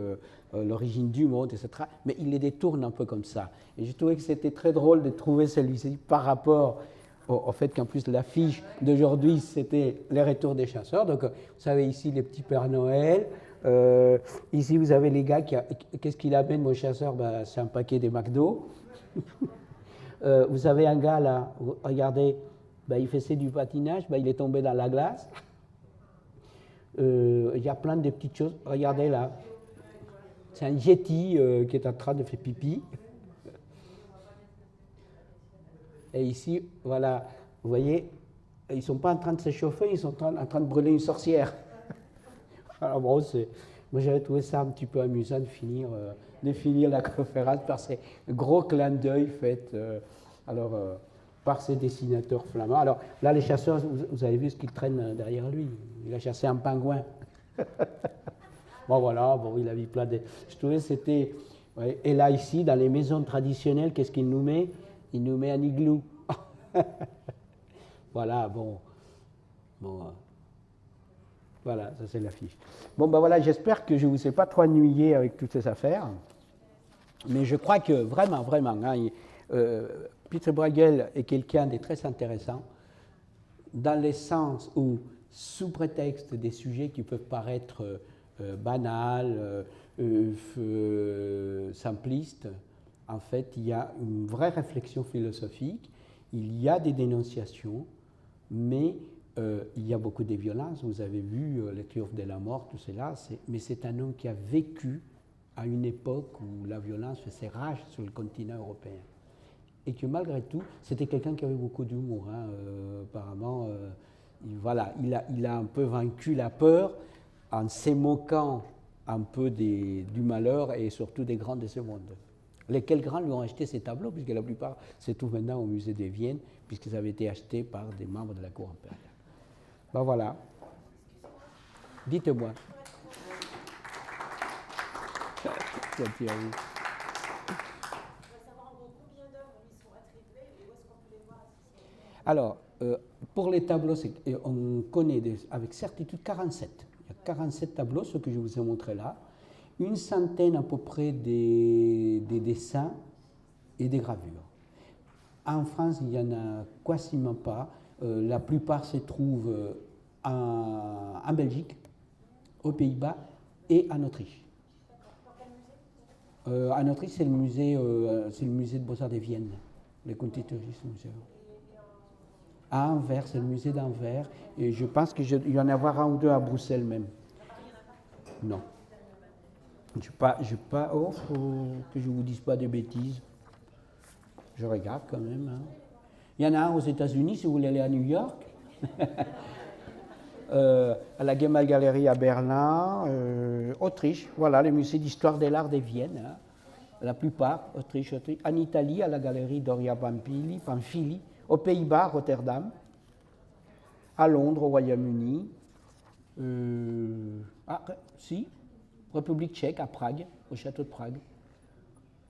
l'origine du monde, etc. Mais il les détourne un peu comme ça. Et j'ai trouvé que c'était très drôle de trouver celui-ci par rapport au fait qu'en plus l'affiche d'aujourd'hui, c'était les retours des chasseurs. Donc, vous savez, ici, les petits Pères Noël. Ici, vous avez les gars qu'est-ce qu'il amène, mon chasseur? Ben, c'est un paquet de McDo. Vous avez un gars là, regardez, ben, il faisait du patinage, ben, il est tombé dans la glace. Il y a plein de petites choses. Regardez là, c'est un yeti qui est en train de faire pipi. Et ici, voilà, vous voyez, ils ne sont pas en train de se chauffer, ils sont en train de brûler une sorcière. Alors bon, moi j'avais trouvé ça un petit peu amusant de finir la conférence par ces gros clins d'œil faits par ces dessinateurs flamands. Alors là, les chasseurs, vous avez vu ce qu'ils traînent derrière lui. Il a chassé un pingouin. Bon voilà, bon, il a vu plein de... Je trouvais que c'était... Ouais. Et là, ici, dans les maisons traditionnelles, qu'est-ce qu'il nous met? Il nous met un igloo. Voilà, bon. Voilà, ça c'est l'affiche. Bon, ben voilà, j'espère que je ne vous ai pas trop ennuyé avec toutes ces affaires. Mais je crois que vraiment, hein, Peter Bruegel est quelqu'un de très intéressant, dans le sens où, sous prétexte des sujets qui peuvent paraître banals, simplistes, en fait, il y a une vraie réflexion philosophique, il y a des dénonciations, mais il y a beaucoup de violences. Vous avez vu les triomphes de la mort, tout cela, mais c'est un homme qui a vécu à une époque où la violence faisait rage sur le continent européen. Et que malgré tout, c'était quelqu'un qui avait beaucoup d'humour. Hein, apparemment, il a un peu vaincu la peur en se moquant un peu du malheur et surtout des grands de ce monde. Lesquels grands lui ont acheté ces tableaux, puisque la plupart se trouvent maintenant au musée de Vienne, puisqu'ils avaient été achetés par des membres de la cour impériale. Ben voilà. Dites-moi. Merci à vous. Alors, pour les tableaux, on connaît avec certitude 47. Il y a 47 tableaux, ce que je vous ai montré là. Une centaine à peu près des dessins et des gravures. En France, il n'y en a quasiment pas. La plupart se trouvent en Belgique, aux Pays-Bas et en Autriche. En Autriche, c'est le musée de Beaux-Arts de Vienne, le Kunsthistorisches Museum. À Anvers, c'est le musée d'Anvers. Et je pense qu'il y en a un ou deux à Bruxelles même. Non. Je pas faut que je ne vous dise pas de bêtises. Je regarde quand même. Hein. Il y en a un aux États-Unis, si vous voulez aller à New York. À la Gemäldegalerie Gallery à Berlin, Autriche, voilà, le musée d'histoire de l'art de Vienne, hein. La plupart, Autriche. En Italie, à la galerie Doria Pamphili, aux Pays-Bas, Rotterdam, à Londres, au Royaume-Uni, République tchèque, à Prague, au château de Prague.